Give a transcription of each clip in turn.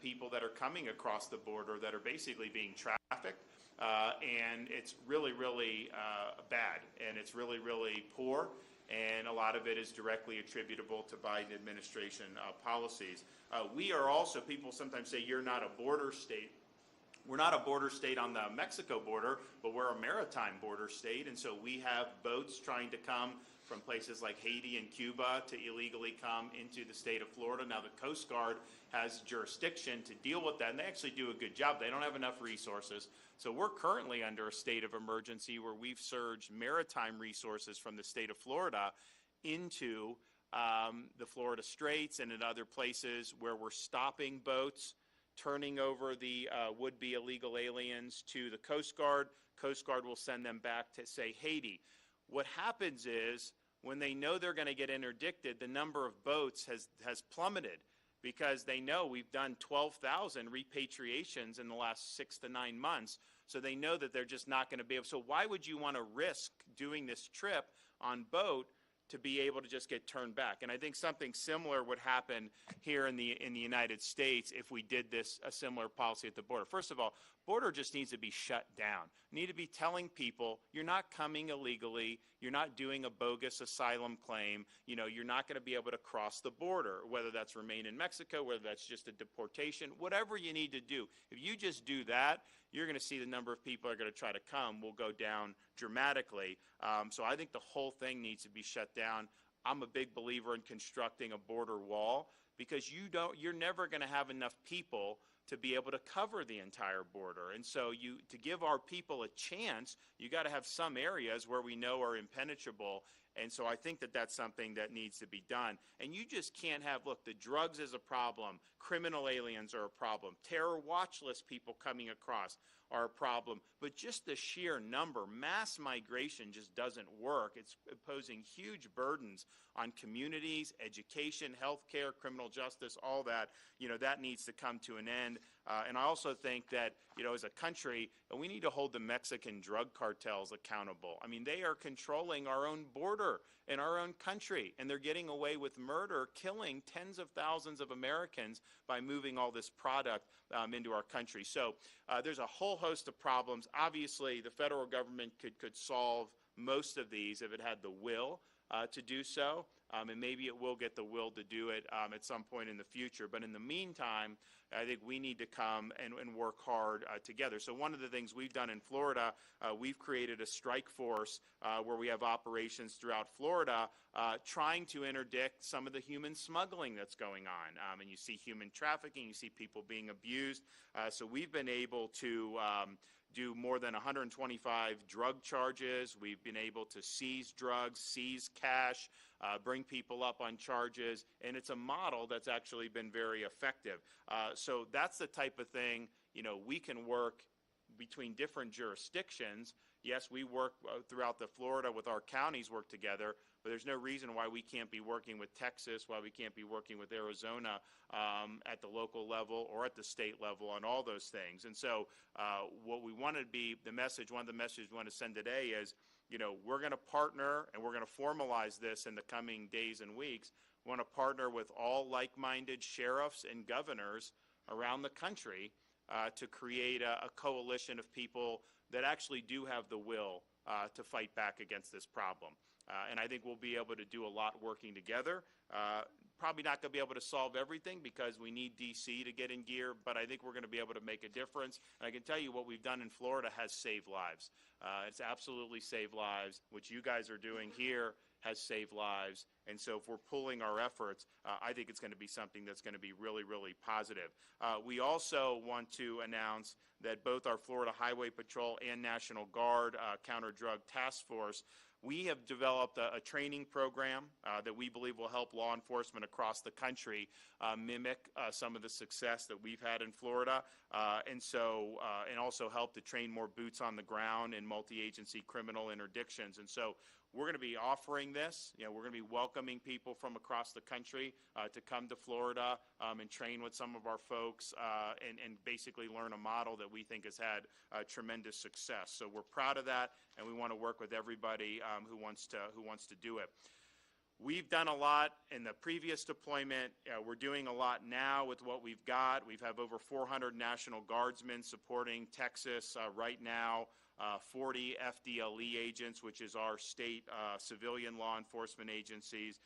people that are coming across the border that are basically being trafficked, and it's really, really bad, and it's really, really poor, and a lot of it is directly attributable to Biden administration policies. We are also, people sometimes say you're not a border state. We're not a border state on the Mexico border, but we're a maritime border state, and so we have boats trying to come from places like Haiti and Cuba to illegally come into the state of Florida. Now, the Coast Guard has jurisdiction to deal with that, and they actually do a good job. They don't have enough resources. So we're currently under a state of emergency where we've surged maritime resources from the state of Florida into the Florida Straits and in other places where we're stopping boats, turning over the would-be illegal aliens to the Coast Guard. Coast Guard will send them back to, say, Haiti. What happens is, when they know they're going to get interdicted, the number of boats has plummeted because they know we've done 12,000 repatriations in the last 6 to 9 months. So they know that they're just not going to be able. So why would you want to risk doing this trip on boat to be able to just get turned back? And I think something similar would happen here in the United States if we did a similar policy at the border. First of all, border just needs to be shut down. You need to be telling people you're not coming illegally, you're not doing a bogus asylum claim, you're not going to be able to cross the border, whether that's remain in Mexico, whether that's just a deportation, whatever you need to do. If you just do that, you're going to see the number of people that are going to try to come will go down dramatically. So I think the whole thing needs to be shut down. I'm a big believer in constructing a border wall because you're never going to have enough people to be able to cover the entire border. And so to give our people a chance, you got to have some areas where we know are impenetrable. And so I think that that's something that needs to be done. And you just can't have, look, the drugs is a problem. Criminal aliens are a problem. Terror watch list people coming across are a problem. But just the sheer number, mass migration just doesn't work. It's imposing huge burdens on communities, education, healthcare, criminal justice, all that. That needs to come to an end. And I also think that, as a country, we need to hold the Mexican drug cartels accountable. I mean, they are controlling our own border in our own country, and they're getting away with murder, killing tens of thousands of Americans by moving all this product into our country. So there's a whole host of problems. Obviously, the federal government could solve most of these if it had the will to do so, and maybe it will get the will to do it at some point in the future. But in the meantime, I think we need to come and work hard together. So one of the things we've done in Florida, we've created a strike force where we have operations throughout Florida trying to interdict some of the human smuggling that's going on. And you see human trafficking, you see people being abused. So we've been able to do more than 125 drug charges. We've been able to seize drugs, seize cash, bring people up on charges, and it's a model that's actually been very effective. So that's the type of thing, we can work between different jurisdictions. Yes, we work throughout the Florida with our counties work together, but there's no reason why we can't be working with Texas, why we can't be working with Arizona at the local level or at the state level on all those things. And so what we want to be, one of the messages we want to send today is, we're going to partner and we're going to formalize this in the coming days and weeks. We want to partner with all like-minded sheriffs and governors around the country to create a coalition of people that actually do have the will to fight back against this problem. And I think we'll be able to do a lot working together. Probably not going to be able to solve everything because we need D.C. to get in gear, but I think we're going to be able to make a difference. And I can tell you what we've done in Florida has saved lives. It's absolutely saved lives. What you guys are doing here has saved lives. And so if we're pulling our efforts, I think it's going to be something that's going to be really, really positive. We also want to announce that both our Florida Highway Patrol and National Guard Counter-Drug Task Force, we have developed a training program that we believe will help law enforcement across the country mimic some of the success that we've had in Florida, and also help to train more boots on the ground in multi-agency criminal interdictions. And so we're going to be offering this. We're going to be welcoming people from across the country to come to Florida and train with some of our folks and basically learn a model that we think has had tremendous success. So we're proud of that, and we want to work with everybody who wants to do it. we've done a lot in the previous deployment. We're doing a lot now with what we've got. We have over 400 National Guardsmen supporting Texas right now, 40 FDLE agents, which is our state civilian law enforcement agencies.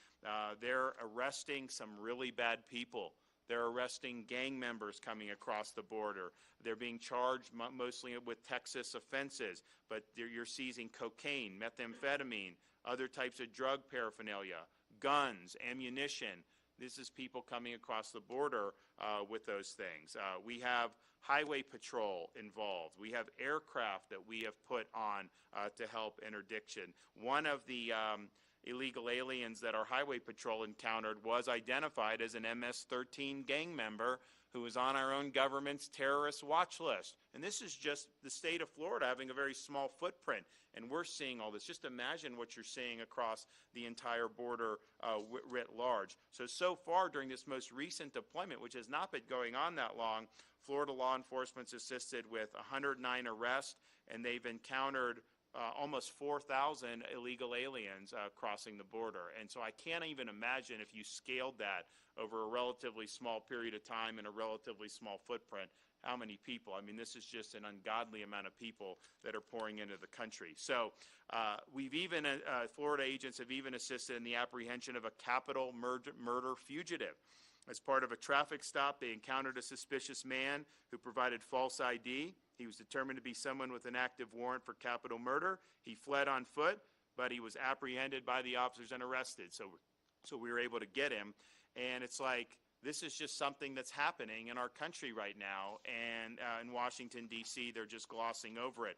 They're arresting some really bad people. They're arresting gang members coming across the border. They're being charged mostly with Texas offenses, but you're seizing cocaine, methamphetamine, other types of drug paraphernalia, guns, ammunition. This is people coming across the border with those things. We have highway patrol involved. We have aircraft that we have put on to help interdiction. One of the illegal aliens that our highway patrol encountered was identified as an MS-13 gang member who was on our own government's terrorist watch list. And this is just the state of Florida having a very small footprint, and we're seeing all this. Just imagine what you're seeing across the entire border writ large. So far during this most recent deployment, which has not been going on that long, Florida law enforcement's assisted with 109 arrests, and they've encountered almost 4,000 illegal aliens crossing the border. And so I can't even imagine if you scaled that over a relatively small period of time in a relatively small footprint, how many people. I mean, this is just an ungodly amount of people that are pouring into the country. So we've even, Florida agents have even assisted in the apprehension of a capital murder fugitive. As part of a traffic stop, they encountered a suspicious man who provided false ID. He was determined to be someone with an active warrant for capital murder. He fled on foot, but he was apprehended by the officers and arrested. So we were able to get him. And it's like, this is just something that's happening in our country right now. And in Washington, D.C., they're just glossing over it.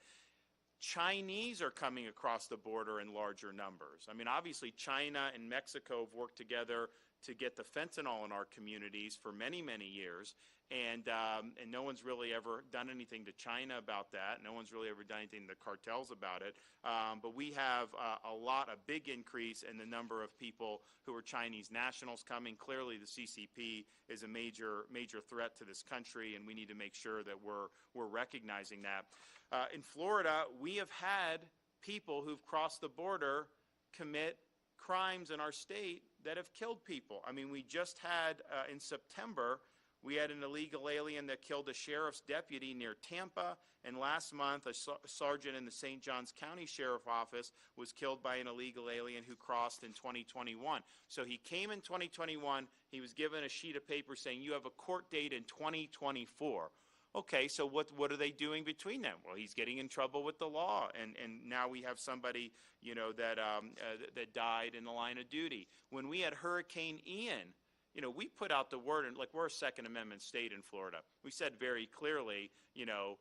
Chinese are coming across the border in larger numbers. I mean, obviously, China and Mexico have worked together to get the fentanyl in our communities for many, many years. And no one's really ever done anything to China about that. No one's really ever done anything to the cartels about it. But we have a big increase in the number of people who are Chinese nationals coming. Clearly, the CCP is a major threat to this country, and we need to make sure that we're recognizing that. In Florida, we have had people who've crossed the border commit crimes in our state that have killed people. I mean, we just had, in September, we had an illegal alien that killed a sheriff's deputy near Tampa, and last month a sergeant in the St. Johns County Sheriff's Office was killed by an illegal alien who crossed in 2021. So he came in 2021, he was given a sheet of paper saying, you have a court date in 2024. Okay, so what are they doing between them? Well, he's getting in trouble with the law, and now we have somebody, you know, that died in the line of duty. When we had Hurricane Ian, you know, we put out the word, and like, we're a Second Amendment state in Florida. We said very clearly, you know,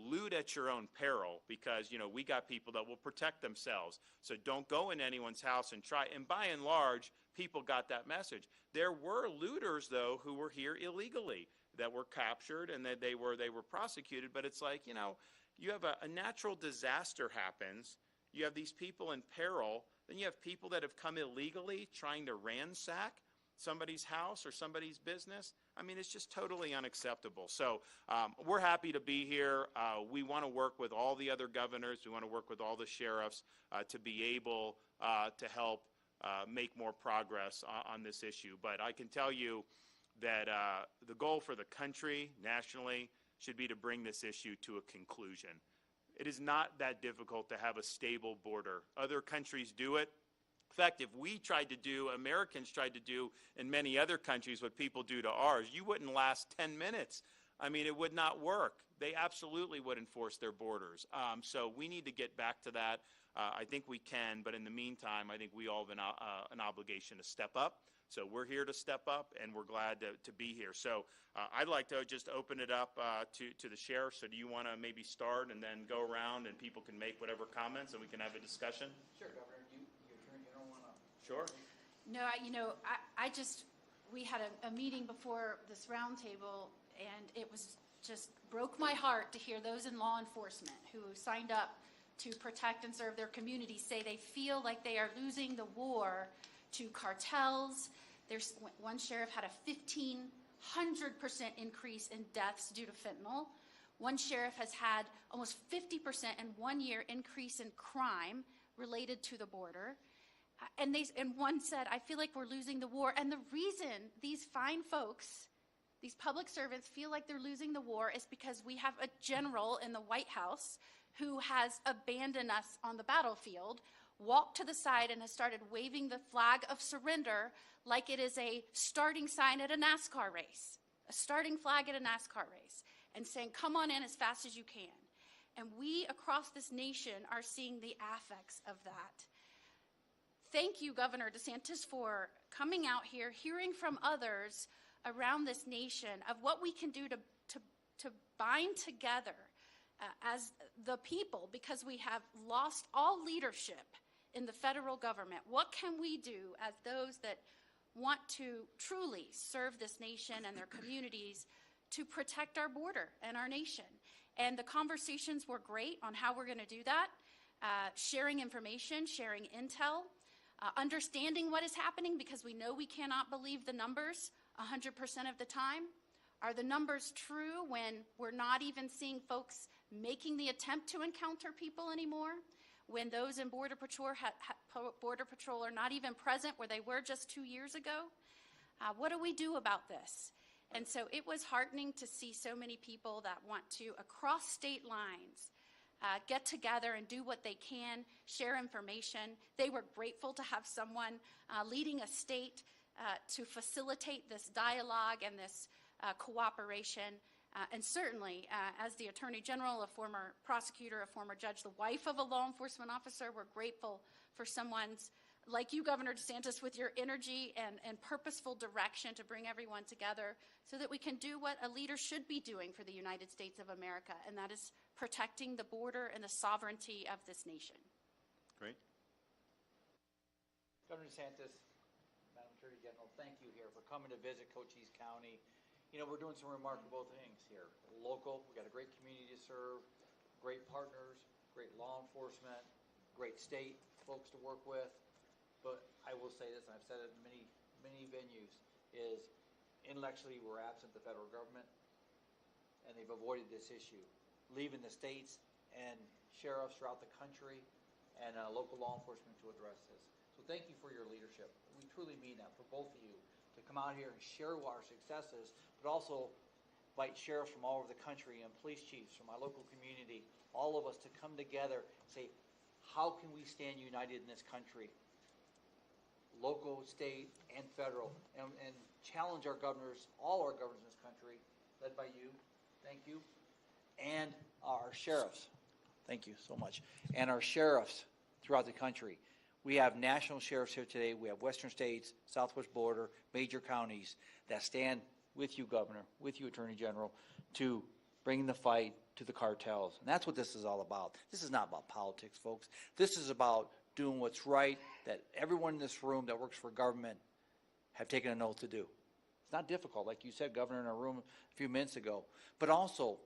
loot at your own peril, because, you know, we got people that will protect themselves. So don't go in anyone's house and try. And by and large, people got that message. There were looters, though, who were here illegally, that were captured and that they were prosecuted. But it's like, you know, you have a natural disaster happens. You have these people in peril. Then you have people that have come illegally trying to ransack somebody's house or somebody's business. I mean, it's just totally unacceptable. So we're happy to be here. We want to work with all the other governors. We want to work with all the sheriffs to be able to help make more progress on this issue. But I can tell you that the goal for the country nationally should be to bring this issue to a conclusion. It is not that difficult to have a stable border. Other countries do it. In fact, if Americans tried to do in many other countries what people do to ours, you wouldn't last 10 minutes. I mean, it would not work. They absolutely would enforce their borders. So we need to get back to that. I think we can, but in the meantime, I think we all have an obligation to step up. So we're here to step up, and we're glad to be here. So I'd like to just open it up to the sheriff. So do you want to maybe start and then go around and people can make whatever comments and we can have a discussion? Sure, Governor. You don't want to. Sure. No, we had a meeting before this roundtable, and it was just broke my heart to hear those in law enforcement who signed up to protect and serve their communities say they feel like they are losing the war to cartels. There's one sheriff had a 1,500% increase in deaths due to fentanyl. One sheriff has had almost 50% in 1 year increase in crime related to the border. And one said, I feel like we're losing the war. And the reason these fine folks, these public servants, feel like they're losing the war is because we have a general in the White House who has abandoned us on the battlefield, walked to the side, and has started waving the flag of surrender like it is a starting sign at a NASCAR race, a starting flag at a NASCAR race, and saying, come on in as fast as you can. And we across this nation are seeing the affects of that. Thank you, Governor DeSantis, for coming out here, hearing from others around this nation of what we can do to bind together as the people, because we have lost all leadership in the federal government. What can we do as those that want to truly serve this nation and their communities to protect our border and our nation? And the conversations were great on how we're going to do that, sharing information, sharing intel, understanding what is happening, because we know we cannot believe the numbers 100% of the time. Are the numbers true when we're not even seeing folks making the attempt to encounter people anymore? When those in Border Patrol are not even present where they were just 2 years ago? What do we do about this? And so it was heartening to see so many people that want to, across state lines, get together and do what they can, share information. They were grateful to have someone leading a state to facilitate this dialogue and this cooperation. And certainly, as the Attorney General, a former prosecutor, a former judge, the wife of a law enforcement officer, we're grateful for someone's, like you, Governor DeSantis, with your energy and purposeful direction to bring everyone together so that we can do what a leader should be doing for the United States of America, and that is protecting the border and the sovereignty of this nation. Great. Governor DeSantis, Madam Attorney General, thank you here for coming to visit Cochise County. You know, we're doing some remarkable things here. Local, we've got a great community to serve, great partners, great law enforcement, great state folks to work with. But I will say this, and I've said it in many venues, is intellectually we're absent the federal government, and they've avoided this issue, leaving the states and sheriffs throughout the country and local law enforcement to address this. So thank you for your leadership. We truly mean that for both of you, to come out here and share our successes, but also invite sheriffs from all over the country and police chiefs from my local community, all of us to come together and say, how can we stand united in this country? Local, state, and federal, and challenge our governors, all our governors in this country, led by you, thank you, and our sheriffs, thank you so much, and our sheriffs throughout the country. We have national sheriffs here today. We have western states, southwest border, major counties that stand with you, Governor, with you, Attorney General, to bring the fight to the cartels. And that's what this is all about. This is not about politics, folks. This is about doing what's right, that everyone in this room that works for government have taken an oath to do. It's not difficult, like you said, Governor, in our room a few minutes ago. But also,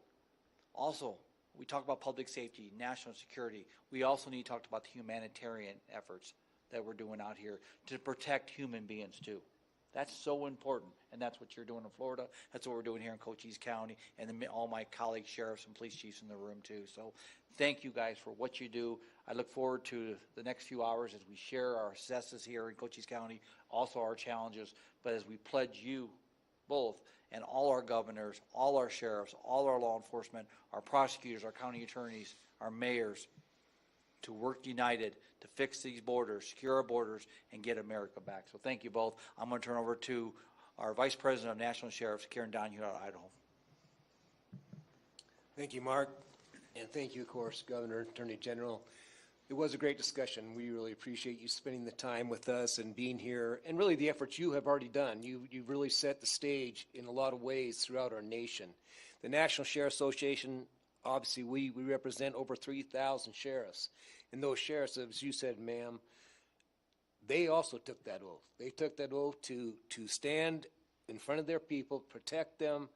we talk about public safety, national security. We also need to talk about the humanitarian efforts that we're doing out here to protect human beings too. That's so important, and that's what you're doing in Florida. That's what we're doing here in Cochise County, and all my colleagues, sheriffs and police chiefs in the room too. So thank you guys for what you do. I look forward to the next few hours as we share our successes here in Cochise County, also our challenges, but as we pledge you both and all our governors, all our sheriffs, all our law enforcement, our prosecutors, our county attorneys, our mayors, to work united to fix these borders, secure our borders, and get America back. So thank you both. I'm going to turn over to our Vice President of National Sheriffs, Karen Donahue out of Idaho. Thank you, Mark, and thank you, of course, Governor, Attorney General. It was a great discussion. We really appreciate you spending the time with us and being here, and really the efforts you have already done. You've really set the stage in a lot of ways throughout our nation. The National Sheriff Association, obviously, we represent over 3,000 sheriffs. And those sheriffs, as you said, ma'am, they also took that oath. They took that oath to stand in front of their people, protect them,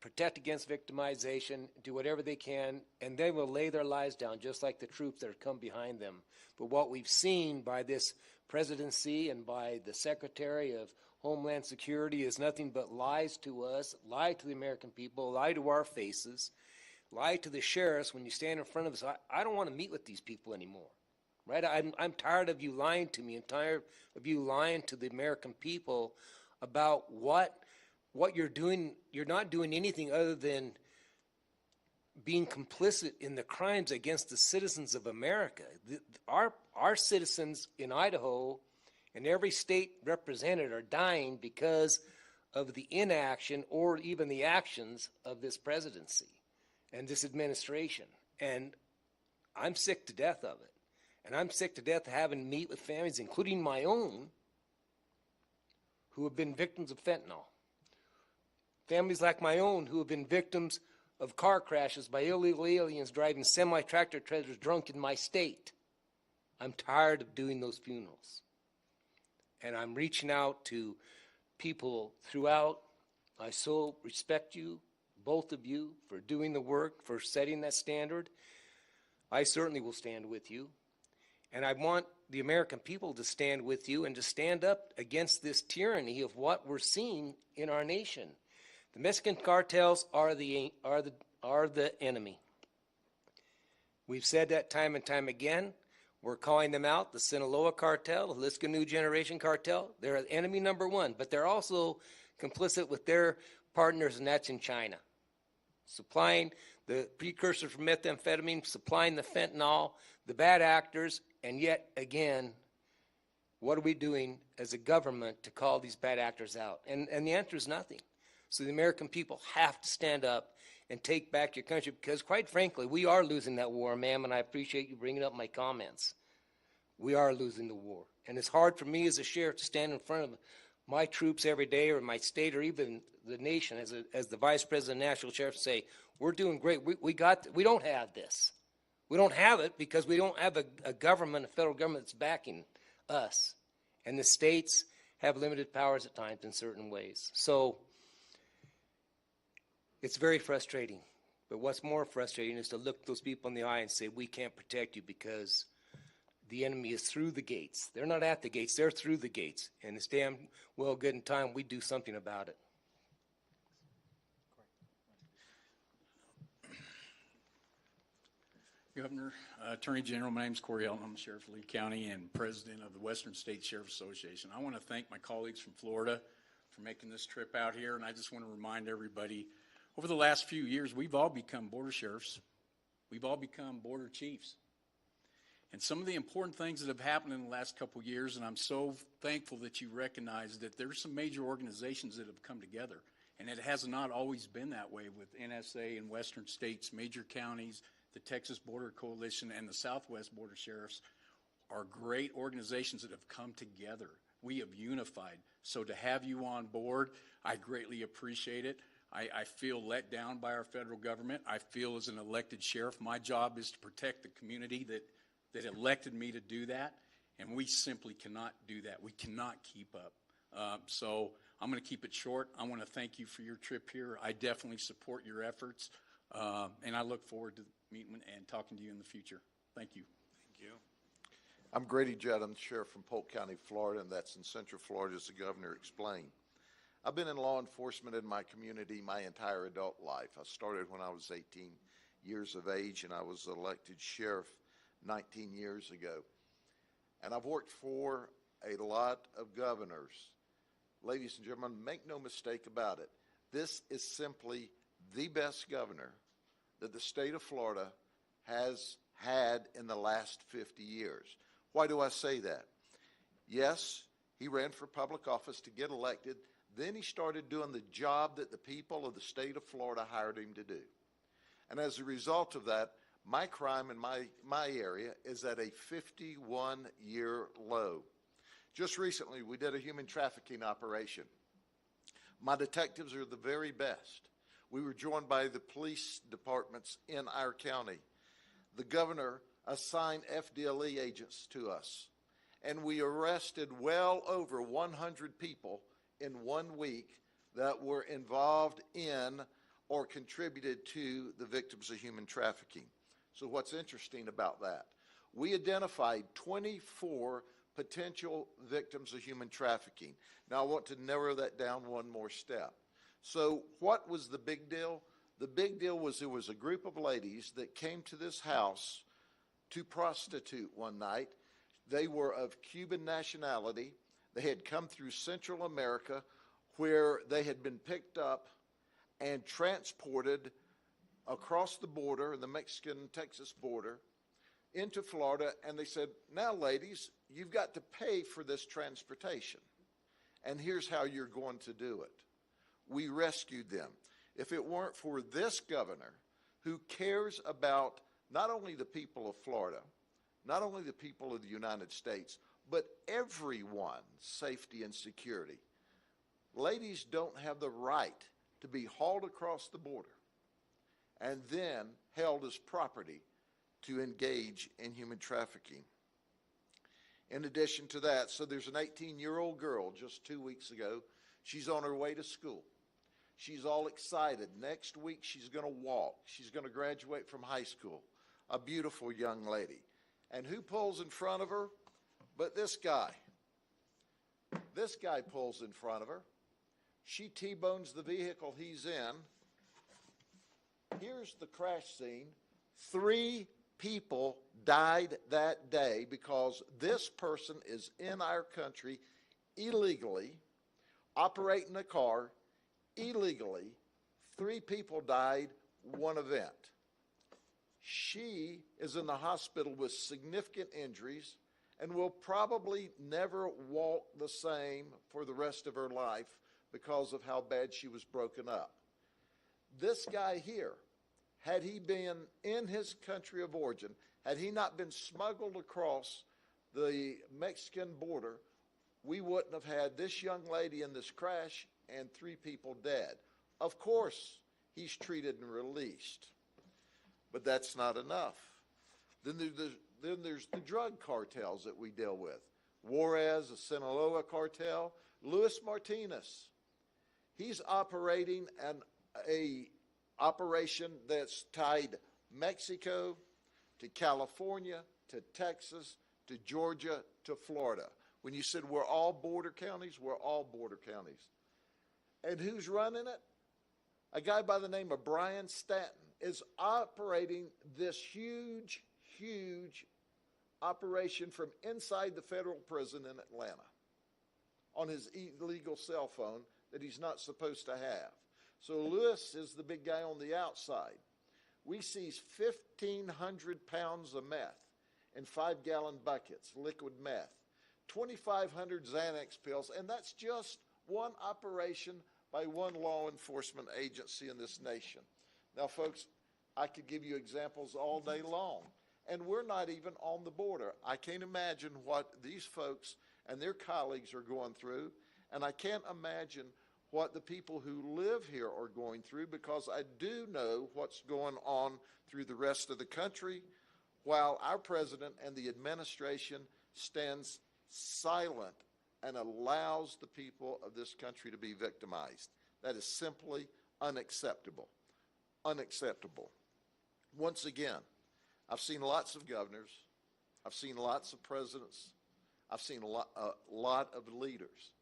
protect against victimization, do whatever they can, and they will lay their lives down just like the troops that have come behind them. But what we've seen by this presidency and by the Secretary of Homeland Security is nothing but lies to us, lie to the American people, lie to our faces, lie to the sheriffs when you stand in front of us. I don't want to meet with these people anymore. right? I'm tired of you lying to me. I'm tired of you lying to the American people about what you're doing. You're not doing anything other than being complicit in the crimes against the citizens of America. Our citizens in Idaho and every state represented are dying because of the inaction or even the actions of this presidency and this administration. And I'm sick to death of it. And I'm sick to death of having to meet with families, including my own, who have been victims of fentanyl. Families like my own who have been victims of car crashes by illegal aliens driving semi-tractor trailers drunk in my state. I'm tired of doing those funerals. And I'm reaching out to people throughout. I so respect you, both of you, for doing the work, for setting that standard. I certainly will stand with you. And I want the American people to stand with you and to stand up against this tyranny of what we're seeing in our nation. The Mexican cartels are the enemy. We've said that time and time again. We're calling them out, the Sinaloa cartel, the Jalisco New Generation cartel. They're enemy number one, but they're also complicit with their partners, and that's in China. Supplying the precursor for methamphetamine, supplying the fentanyl, the bad actors, and yet again, what are we doing as a government to call these bad actors out? And the answer is nothing. So the American people have to stand up and take back your country, because quite frankly, we are losing that war, ma'am, and I appreciate you bringing up my comments. We are losing the war. And it's hard for me as a sheriff to stand in front of my troops every day, or my state, or even the nation as the vice president of national sheriff, say, we're doing great. We don't have this. We don't have it because we don't have a government, a federal government that's backing us. And the states have limited powers at times in certain ways. So it's very frustrating. But what's more frustrating is to look those people in the eye and say, we can't protect you because the enemy is through the gates. They're not at the gates, they're through the gates. And it's damn well good in time we do something about it. Governor, Attorney General, my name is Corey Elton. I'm the Sheriff of Lee County and President of the Western States Sheriff Association. I want to thank my colleagues from Florida for making this trip out here, and I just want to remind everybody, over the last few years, we've all become border sheriffs. We've all become border chiefs. And some of the important things that have happened in the last couple of years, and I'm so thankful that you recognize that there's some major organizations that have come together. And it has not always been that way with NSA and Western States, major counties, the Texas Border Coalition, and the Southwest Border Sheriffs are great organizations that have come together. We have unified. So to have you on board, I greatly appreciate it. I feel let down by our federal government. I feel as an elected sheriff, my job is to protect the community that elected me to do that, and we simply cannot do that. We cannot keep up. So I'm going to keep it short. I want to thank you for your trip here. I definitely support your efforts, and I look forward to meeting and talking to you in the future. Thank you. Thank you. I'm Grady Judd. I'm the sheriff from Polk County, Florida, and that's in Central Florida, as the governor explained. I've been in law enforcement in my community my entire adult life. I started when I was 18 years of age, and I was elected sheriff 19 years ago. And I've worked for a lot of governors. Ladies and gentlemen, make no mistake about it. This is simply the best governor that the state of Florida has had in the last 50 years. Why do I say that? Yes, he ran for public office to get elected. Then he started doing the job that the people of the state of Florida hired him to do. And as a result of that, my crime in my area is at a 51-year low. Just recently, we did a human trafficking operation. My detectives are the very best. We were joined by the police departments in our county. The governor assigned FDLE agents to us, and we arrested well over 100 people in 1 week that were involved in or contributed to the victims of human trafficking. So what's interesting about that? We identified 24 potential victims of human trafficking. Now I want to narrow that down one more step. So what was the big deal? The big deal was there was a group of ladies that came to this house to prostitute one night. They were of Cuban nationality. They had come through Central America, where they had been picked up and transported across the border, the Mexican-Texas border, into Florida, and they said, now, ladies, you've got to pay for this transportation, and here's how you're going to do it. We rescued them. If it weren't for this governor who cares about not only the people of Florida, not only the people of the United States, but everyone's safety and security, ladies don't have the right to be hauled across the border and then held as property to engage in human trafficking. In addition to that, so there's an 18-year-old girl just 2 weeks ago. She's on her way to school. She's all excited. Next week she's going to walk. She's going to graduate from high school. A beautiful young lady. And who pulls in front of her? But this guy. This guy pulls in front of her. She T-bones the vehicle he's in. Here's the crash scene. 3 people died that day because this person is in our country illegally, operating a car illegally. 3 people died, 1 event. She is in the hospital with significant injuries and will probably never walk the same for the rest of her life because of how bad she was broken up. This guy here, had he been in his country of origin, had he not been smuggled across the Mexican border, we wouldn't have had this young lady in this crash and 3 people dead. Of course, he's treated and released. But that's not enough. Then there's the drug cartels that we deal with. Juarez, the Sinaloa cartel, Luis Martinez. He's operating an operation that's tied Mexico to California, to Texas, to Georgia, to Florida. When you said we're all border counties, we're all border counties. And who's running it? A guy by the name of Brian Stanton is operating this huge, huge operation from inside the federal prison in Atlanta on his illegal cell phone that he's not supposed to have. So Lewis is the big guy on the outside. We seize 1,500 pounds of meth in 5-gallon buckets, liquid meth, 2,500 Xanax pills, and that's just one operation by one law enforcement agency in this nation. Now, folks, I could give you examples all day long, and we're not even on the border. I can't imagine what these folks and their colleagues are going through, and I can't imagine what the people who live here are going through, because I do know what's going on through the rest of the country, while our president and the administration stands silent and allows the people of this country to be victimized. That is simply unacceptable. Unacceptable. Once again, I've seen lots of governors. I've seen lots of presidents. I've seen a lot of leaders.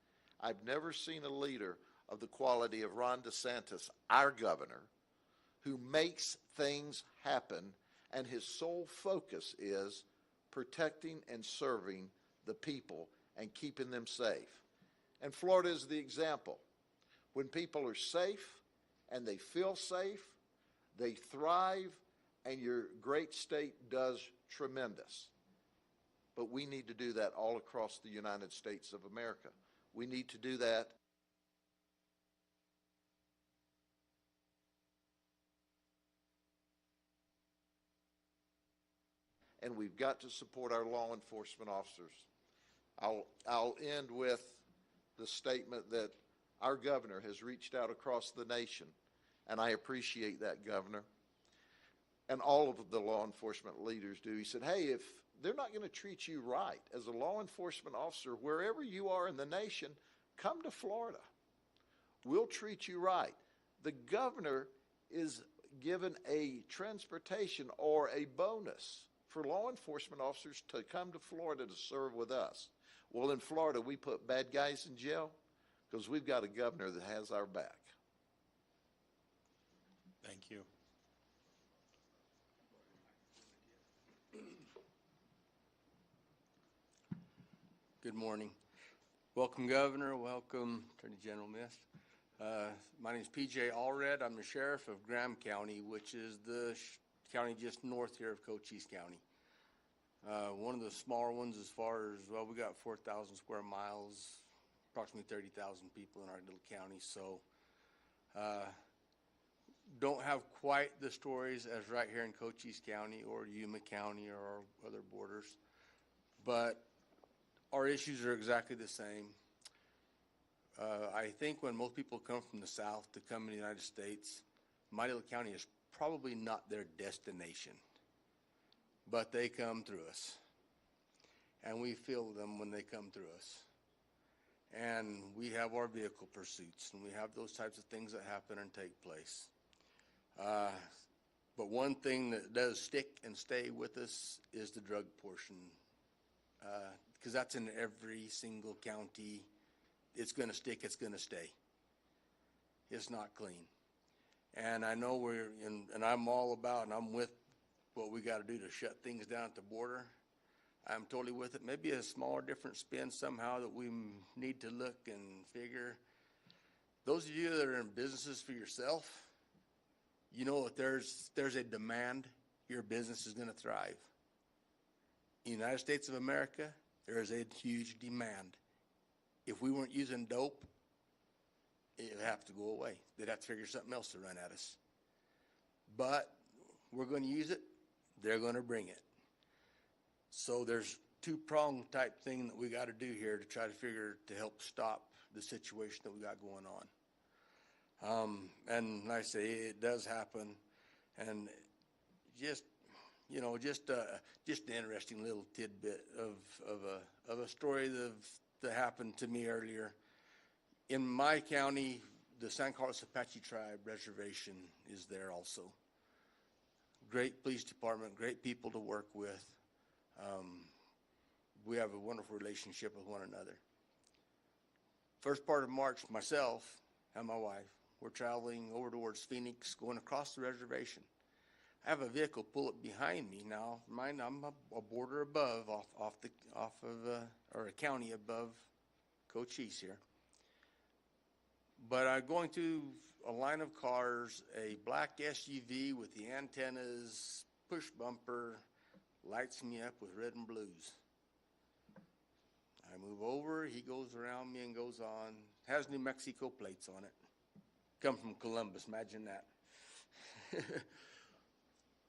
I've never seen a leader of the quality of Ron DeSantis, our governor, who makes things happen, and his sole focus is protecting and serving the people and keeping them safe. And Florida is the example. When people are safe and they feel safe, they thrive, and your great state does tremendous. But we need to do that all across the United States of America. We need to do that. And we've got to support our law enforcement officers. I'll end with the statement that our governor has reached out across the nation, and I appreciate that, Governor. And all of the law enforcement leaders do. He said, hey, if they're not going to treat you right as a law enforcement officer, wherever you are in the nation, come to Florida. We'll treat you right. The governor is given a transportation or a bonus for law enforcement officers to come to Florida to serve with us. Well, in Florida, we put bad guys in jail because we've got a governor that has our back. Thank you. Good morning. Welcome, Governor. Welcome, Attorney General Mist. My name is P.J. Allred. I'm the sheriff of Graham County, which is the county just north here of Cochise County. One of the smaller ones as far as, well, we got 4,000 square miles, approximately 30,000 people in our little county. So don't have quite the stories as right here in Cochise County or Yuma County or our other borders. But our issues are exactly the same. I think when most people come from the South to come in the United States, my little county is probably not their destination, but they come through us, and we feel them when they come through us. And we have our vehicle pursuits, and we have those types of things that happen and take place. But one thing that does stick and stay with us is the drug portion, because that's in every single county. It's going to stick, it's going to stay. It's not clean. And I know and I'm all about, and I'm with what we got to do to shut things down at the border. I'm totally with it. Maybe a smaller, different spin somehow that we need to look and figure. Those of you that are in businesses for yourself, you know that there's a demand, your business is going to thrive. In the United States of America, there is a huge demand. If we weren't using dope, it would have to go away. They'd have to figure something else to run at us. But we're going to use it. They're going to bring it. So there's two-pronged type thing that we got to do here to try to help stop the situation that we got going on. And like I say, it does happen. And just an interesting little tidbit of a story that happened to me earlier. In my county, the San Carlos Apache Tribe Reservation is there also. Great police department, great people to work with. We have a wonderful relationship with one another. First part of March, myself and my wife, we're traveling over towards Phoenix, going across the reservation. I have a vehicle pull up behind me now. Mind, I'm a border above, or a county above Cochise here. But I'm going through a line of cars, a black SUV with the antennas, push bumper, lights me up with red and blues. I move over, he goes around me and goes on. Has New Mexico plates on it. Come from Columbus, imagine that.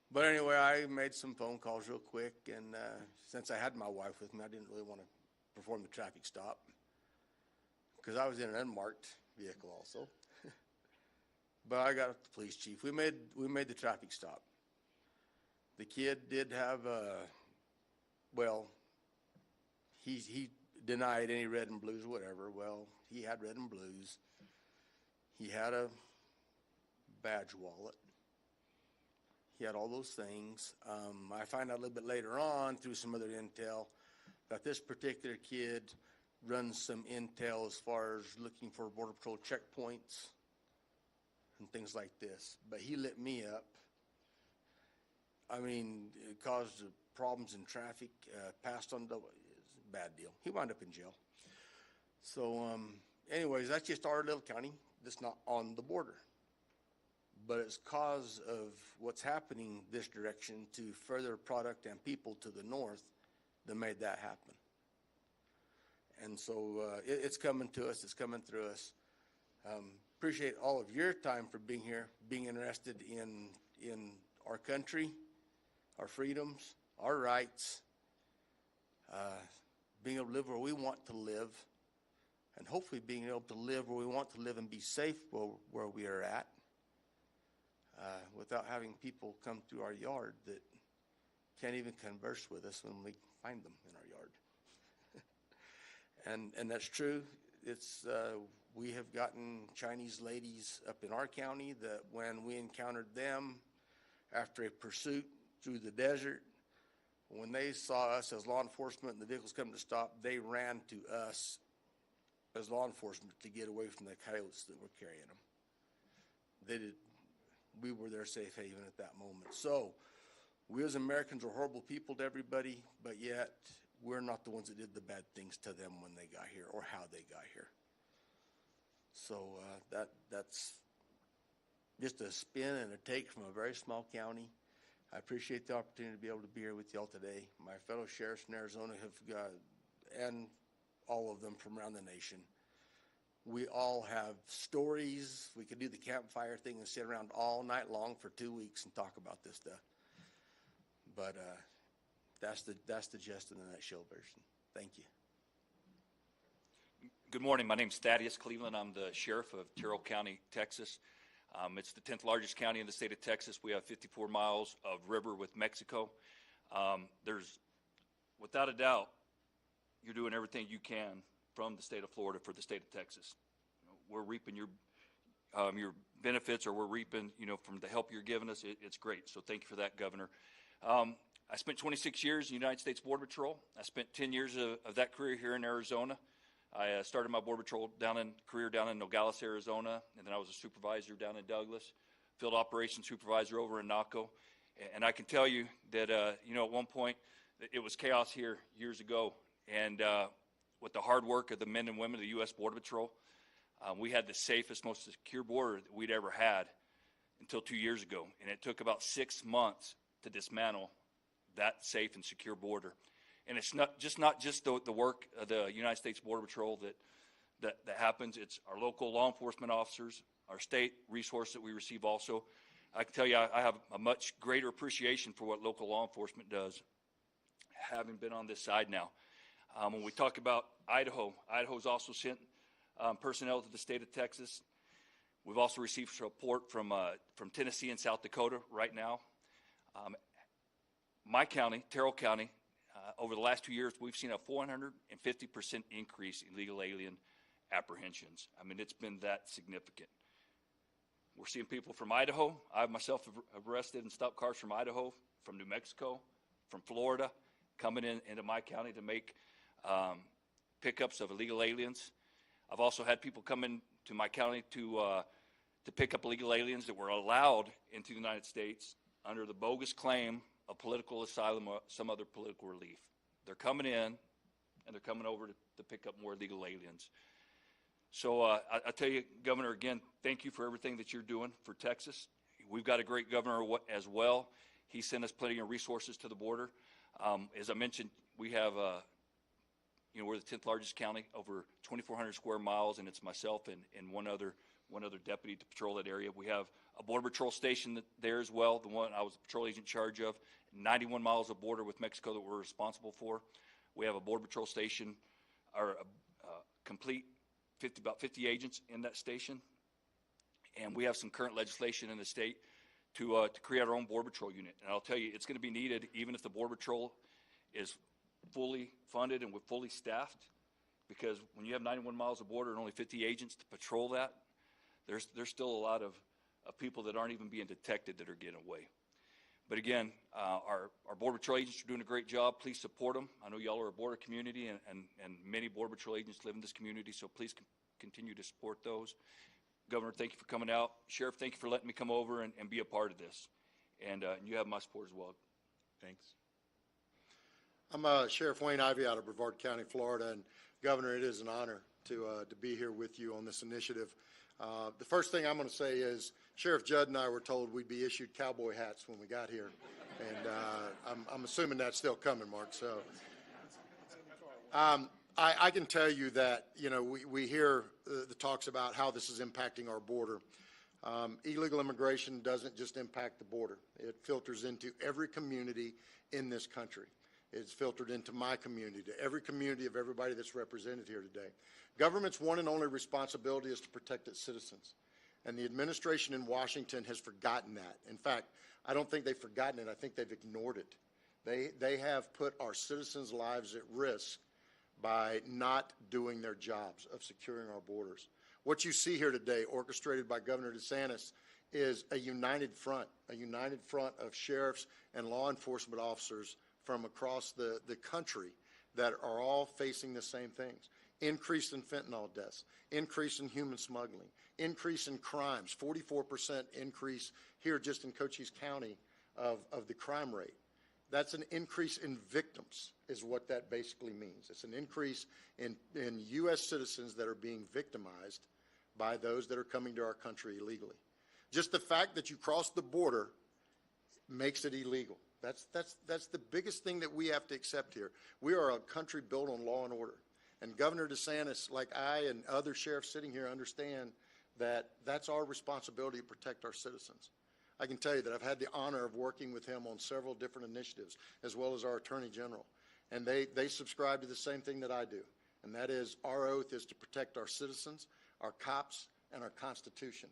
But anyway, I made some phone calls real quick, and since I had my wife with me, I didn't really want to perform the traffic stop because I was in an unmarked vehicle also. But I got the police chief. We made the traffic stop. The kid did have he denied any red and blues or whatever. Well, he had red and blues. He had a badge wallet. He had all those things. I find out a little bit later on through some other intel that this particular kid runs some intel as far as looking for Border Patrol checkpoints and things like this. But he lit me up. I mean, it caused problems in traffic, passed on the bad deal. He wound up in jail. So anyways, that's just our little county that's not on the border. But it's cause of what's happening this direction to further product and people to the north that made that happen. And so it's coming to us. It's coming through us. Appreciate all of your time for being here, being interested in our country, our freedoms, our rights, being able to live where we want to live, and hopefully being able to live where we want to live and be safe where we are at. Without having people come through our yard that can't even converse with us when we find them in our yard. And that's true. It's we have gotten Chinese ladies up in our county that when we encountered them after a pursuit through the desert, when they saw us as law enforcement and the vehicles come to stop, they ran to us as law enforcement to get away from the coyotes that were carrying them. They did. We were their safe haven at that moment. So we as Americans are horrible people to everybody, but yet we're not the ones that did the bad things to them when they got here or how they got here. So that's just a spin and a take from a very small county. I appreciate the opportunity to be able to be here with y'all today. My fellow sheriffs in Arizona have got, and all of them from around the nation. We all have stories. We could do the campfire thing and sit around all night long for 2 weeks and talk about this stuff. But that's the gist in the nutshell version. Thank you. Good morning. My name's Thaddeus Cleveland. I'm the sheriff of Terrell County, Texas. It's the 10th largest county in the state of Texas. We have 54 miles of river with Mexico. There's, without a doubt, you're doing everything you can from the state of Florida for the state of Texas. We're reaping your benefits, or we're reaping, from the help you're giving us. It's great. So thank you for that, Governor. I spent 26 years in the United States Border Patrol. I spent 10 years of that career here in Arizona. I started my Border Patrol career down in Nogales, Arizona, and then I was a supervisor down in Douglas, field operations supervisor over in Naco. And I can tell you that, at one point, it was chaos here years ago. And with the hard work of the men and women of the U.S. Border Patrol, we had the safest, most secure border that we'd ever had until 2 years ago. And it took about 6 months to dismantle that safe and secure border. And it's not just the work of the United States Border Patrol that happens. It's our local law enforcement officers, our state resource that we receive also. I can tell you I have a much greater appreciation for what local law enforcement does, having been on this side now. When we talk about Idaho's also sent personnel to the state of Texas. We've also received support from Tennessee and South Dakota right now. My county, Terrell County, over the last 2 years, we've seen a 450% increase in illegal alien apprehensions. I mean, it's been that significant. We're seeing people from Idaho. I myself have arrested and stopped cars from Idaho, from New Mexico, from Florida, coming into my county to make pickups of illegal aliens. I've also had people come into my county to pick up illegal aliens that were allowed into the United States under the bogus claim of political asylum or some other political relief. They're coming in, and they're coming over to pick up more illegal aliens. So I tell you, Governor, again, thank you for everything that you're doing for Texas. We've got a great governor as well. He sent us plenty of resources to the border. As I mentioned, we have, we're the 10th largest county, over 2,400 square miles, and it's myself and one other deputy to patrol that area. We have a Border Patrol station there as well, the one I was the patrol agent in charge of, 91 miles of border with Mexico that we're responsible for. We have a Border Patrol station, or a complete about 50 agents in that station, and we have some current legislation in the state to create our own Border Patrol unit. And I'll tell you, it's going to be needed even if the Border Patrol is fully funded and we're fully staffed, because when you have 91 miles of border and only 50 agents to patrol that, there's still a lot of people that aren't even being detected that are getting away. But again, our Border Patrol agents are doing a great job. Please support them. I know y'all are a border community, and many Border Patrol agents live in this community, so please continue to support those. Governor, thank you for coming out. Sheriff, thank you for letting me come over and be a part of this. And you have my support as well. Thanks. I'm Sheriff Wayne Ivey out of Brevard County, Florida, and Governor, it is an honor to be here with you on this initiative. The first thing I'm going to say is Sheriff Judd and I were told we'd be issued cowboy hats when we got here, and I'm assuming that's still coming, Mark. So I can tell you that, we hear the talks about how this is impacting our border. Illegal immigration doesn't just impact the border. It filters into every community in this country. It's filtered into my community, to every community of everybody that's represented here today. Government's one and only responsibility is to protect its citizens. And the administration in Washington has forgotten that. In fact, I don't think they've forgotten it. I think they've ignored it. They have put our citizens' lives at risk by not doing their jobs of securing our borders. What you see here today, orchestrated by Governor DeSantis, is a united front of sheriffs and law enforcement officers from across the country that are all facing the same things. Increase in fentanyl deaths, increase in human smuggling, increase in crimes, 44% increase here just in Cochise County of the crime rate. That's an increase in victims is what that basically means. It's an increase in U.S. citizens that are being victimized by those that are coming to our country illegally. Just the fact that you cross the border makes it illegal. That's the biggest thing that we have to accept here. We are a country built on law and order. And Governor DeSantis, like I and other sheriffs sitting here, understand that that's our responsibility to protect our citizens. I can tell you that I've had the honor of working with him on several different initiatives, as well as our Attorney General. And they subscribe to the same thing that I do, and that is our oath is to protect our citizens, our cops, and our Constitution.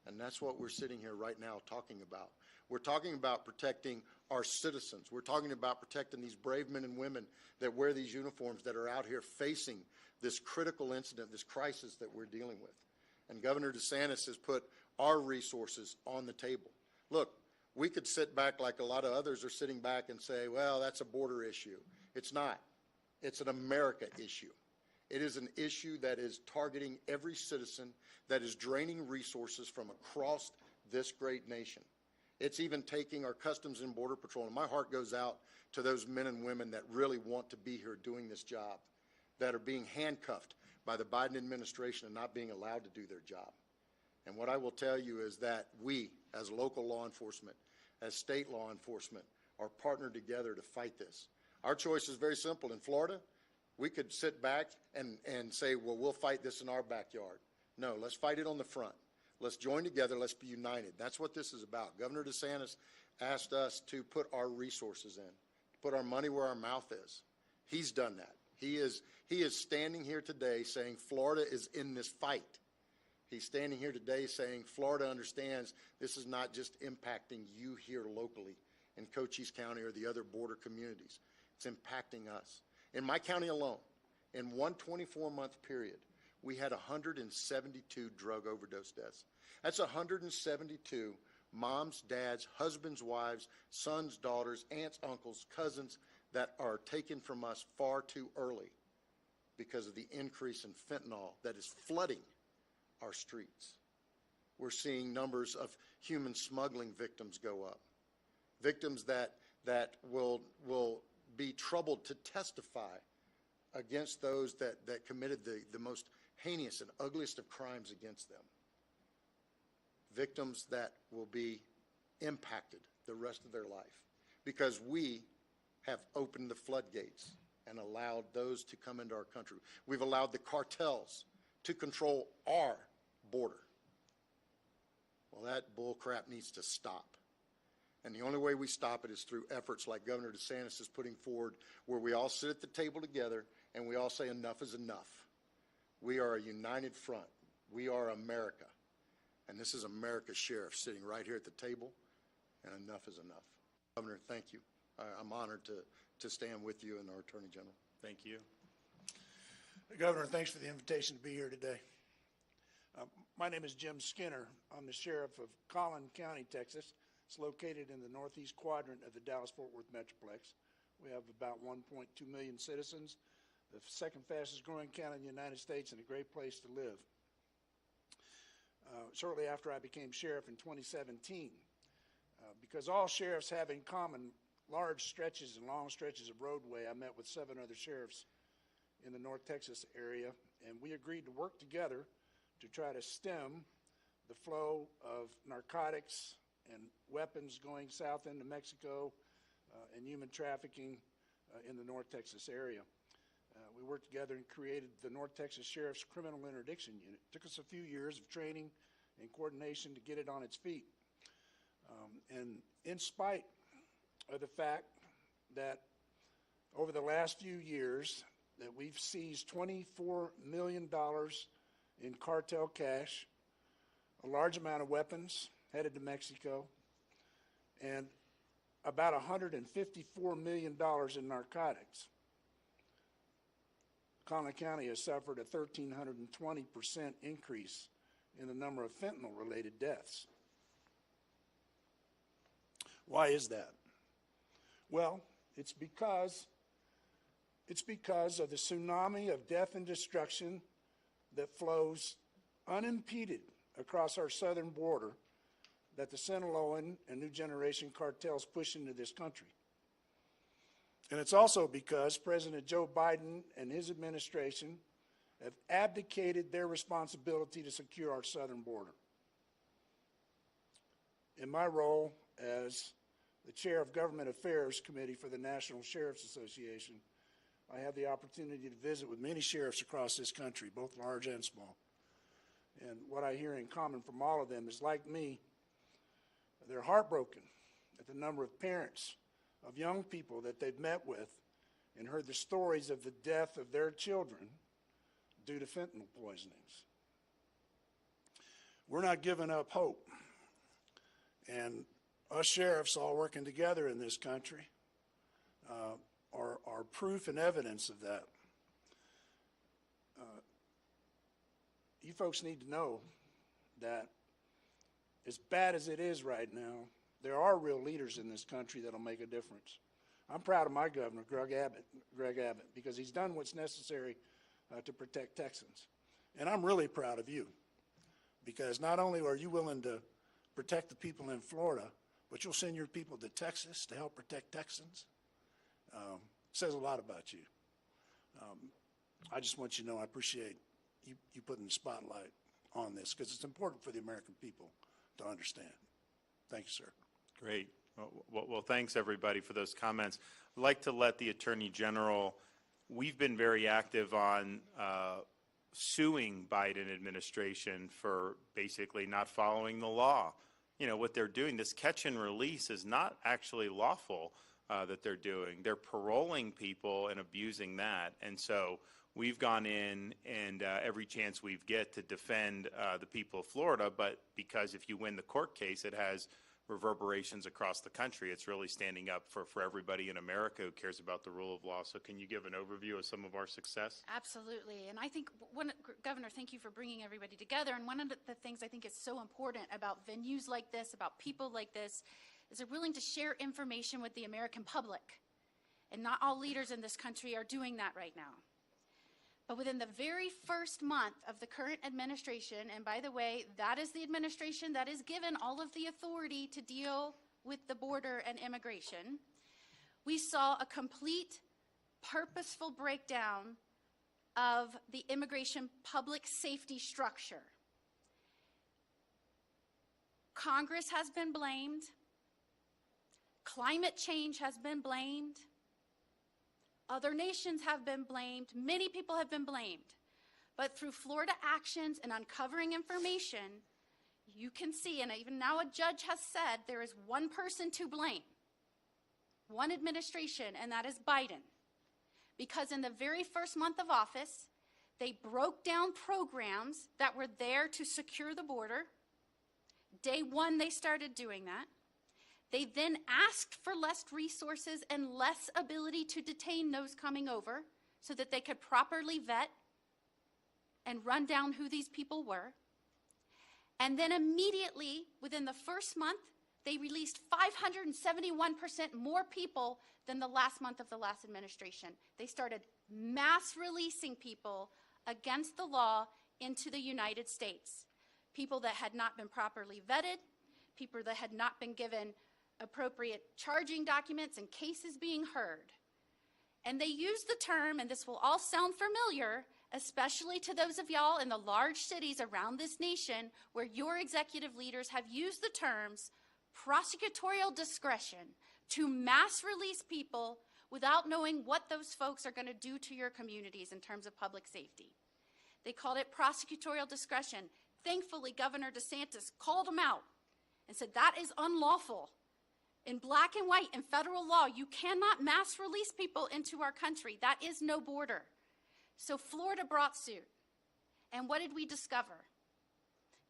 And that's what we're sitting here right now talking about. We're talking about protecting our citizens. We're talking about protecting these brave men and women that wear these uniforms, that are out here facing this critical incident, this crisis that we're dealing with. And Governor DeSantis has put our resources on the table. Look, we could sit back like a lot of others are sitting back and say, well, that's a border issue. It's not. It's an America issue. It is an issue that is targeting every citizen, that is draining resources from across this great nation. It's even taking our Customs and Border Patrol, and my heart goes out to those men and women that really want to be here doing this job, that are being handcuffed by the Biden administration and not being allowed to do their job. And what I will tell you is that we, as local law enforcement, as state law enforcement, are partnered together to fight this. Our choice is very simple. In Florida, we could sit back and say, well, we'll fight this in our backyard. No, let's fight it on the front. Let's join together. Let's be united. That's what this is about. Governor DeSantis asked us to put our resources in, to put our money where our mouth is. He's done that. He is standing here today saying Florida is in this fight. He's standing here today saying Florida understands this is not just impacting you here locally in Cochise County or the other border communities. It's impacting us. In my county alone, in one 24-month period, we had 172 drug overdose deaths. That's 172 moms, dads, husbands, wives, sons, daughters, aunts, uncles, cousins that are taken from us far too early because of the increase in fentanyl that is flooding our streets. We're seeing numbers of human smuggling victims go up, victims that will be troubled to testify against those that committed the most heinous and ugliest of crimes against them, victims that will be impacted the rest of their life because we have opened the floodgates and allowed those to come into our country. We've allowed the cartels to control our border. Well, that bull crap needs to stop. And the only way we stop it is through efforts like Governor DeSantis is putting forward, where we all sit at the table together and we all say enough is enough. We are a united front. We are America. And this is America's sheriff sitting right here at the table, and enough is enough. Governor, thank you. I'm honored to stand with you and our Attorney General. Thank you. Governor, thanks for the invitation to be here today. My name is Jim Skinner. I'm the sheriff of Collin County, Texas. It's located in the northeast quadrant of the Dallas-Fort Worth Metroplex. We have about 1.2 million citizens, the second fastest growing county in the United States, and a great place to live. Shortly after I became sheriff in 2017, because all sheriffs have in common large stretches and long stretches of roadway, I met with 7 other sheriffs in the North Texas area, and we agreed to work together to try to stem the flow of narcotics and weapons going south into Mexico and human trafficking in the North Texas area. We worked together and created the North Texas Sheriff's Criminal Interdiction Unit. It took us a few years of training and coordination to get it on its feet. And in spite of the fact that over the last few years that we've seized $24 million in cartel cash, a large amount of weapons headed to Mexico, and about $154 million in narcotics. Collin County has suffered a 1,320% increase in the number of fentanyl-related deaths. Why is that? Well, it's because of the tsunami of death and destruction that flows unimpeded across our southern border that the Sinaloan and New Generation cartels push into this country. And it's also because President Joe Biden and his administration have abdicated their responsibility to secure our southern border. In my role as the chair of Government Affairs Committee for the National Sheriff's Association, I have the opportunity to visit with many sheriffs across this country, both large and small. And what I hear in common from all of them is, like me, they're heartbroken at the number of parents of young people that they've met with and heard the stories of the death of their children due to fentanyl poisonings. We're not giving up hope. And us sheriffs all working together in this country are proof and evidence of that. You folks need to know that as bad as it is right now, there are real leaders in this country that'll make a difference. I'm proud of my governor, Greg Abbott, because he's done what's necessary to protect Texans. And I'm really proud of you, because not only are you willing to protect the people in Florida, but you'll send your people to Texas to help protect Texans. Says a lot about you. I just want you to know I appreciate you putting the spotlight on this, because it's important for the American people to understand. Thank you, sir. Great. Well, thanks everybody for those comments. I'd like to let the Attorney General, we've been very active on suing Biden administration for basically not following the law. You know, what they're doing, this catch and release is not actually lawful that they're doing. They're paroling people and abusing that. And so we've gone in and every chance we get to defend the people of Florida, but because if you win the court case, it has reverberations across the country. It's really standing up for everybody in America who cares about the rule of law. So can you give an overview of some of our success? Absolutely. And I think, Governor, thank you for bringing everybody together. And one of the things I think is so important about venues like this, about people like this, is they're willing to share information with the American public. And not all leaders in this country are doing that right now. But within the very first month of the current administration, and by the way, that is the administration that is given all of the authority to deal with the border and immigration, we saw a complete, purposeful breakdown of the immigration public safety structure. Congress has been blamed. Climate change has been blamed. Other nations have been blamed. Many people have been blamed. But through Florida actions and uncovering information, you can see, and even now a judge has said, there is one person to blame, one administration, and that is Biden. Because in the very first month of office, they broke down programs that were there to secure the border. Day one, they started doing that. They then asked for less resources and less ability to detain those coming over so that they could properly vet and run down who these people were. And then immediately, within the first month, they released 571% more people than the last month of the last administration. They started mass releasing people against the law into the United States. People that had not been properly vetted, people that had not been given appropriate charging documents and cases being heard. And they used the term, and this will all sound familiar, especially to those of y'all in the large cities around this nation where your executive leaders have used the terms prosecutorial discretion to mass release people without knowing what those folks are going to do to your communities in terms of public safety. They called it prosecutorial discretion. Thankfully, Governor DeSantis called them out and said that is unlawful. In black and white in federal law, you cannot mass release people into our country. That is no border. So Florida brought suit. And what did we discover?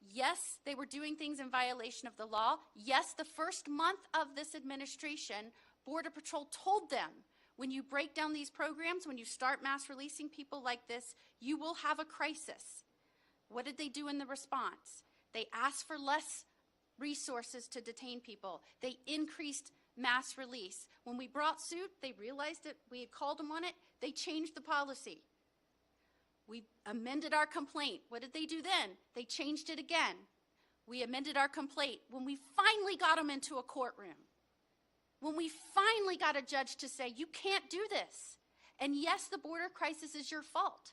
Yes, they were doing things in violation of the law. Yes, the first month of this administration, Border Patrol told them, when you break down these programs, when you start mass releasing people like this, you will have a crisis. What did they do in the response? They asked for less resources to detain people. They increased mass release. When we brought suit, they realized that we had called them on it. They changed the policy. We amended our complaint. What did they do then? They changed it again. We amended our complaint. When we finally got them into a courtroom, when we finally got a judge to say, you can't do this. And yes, the border crisis is your fault.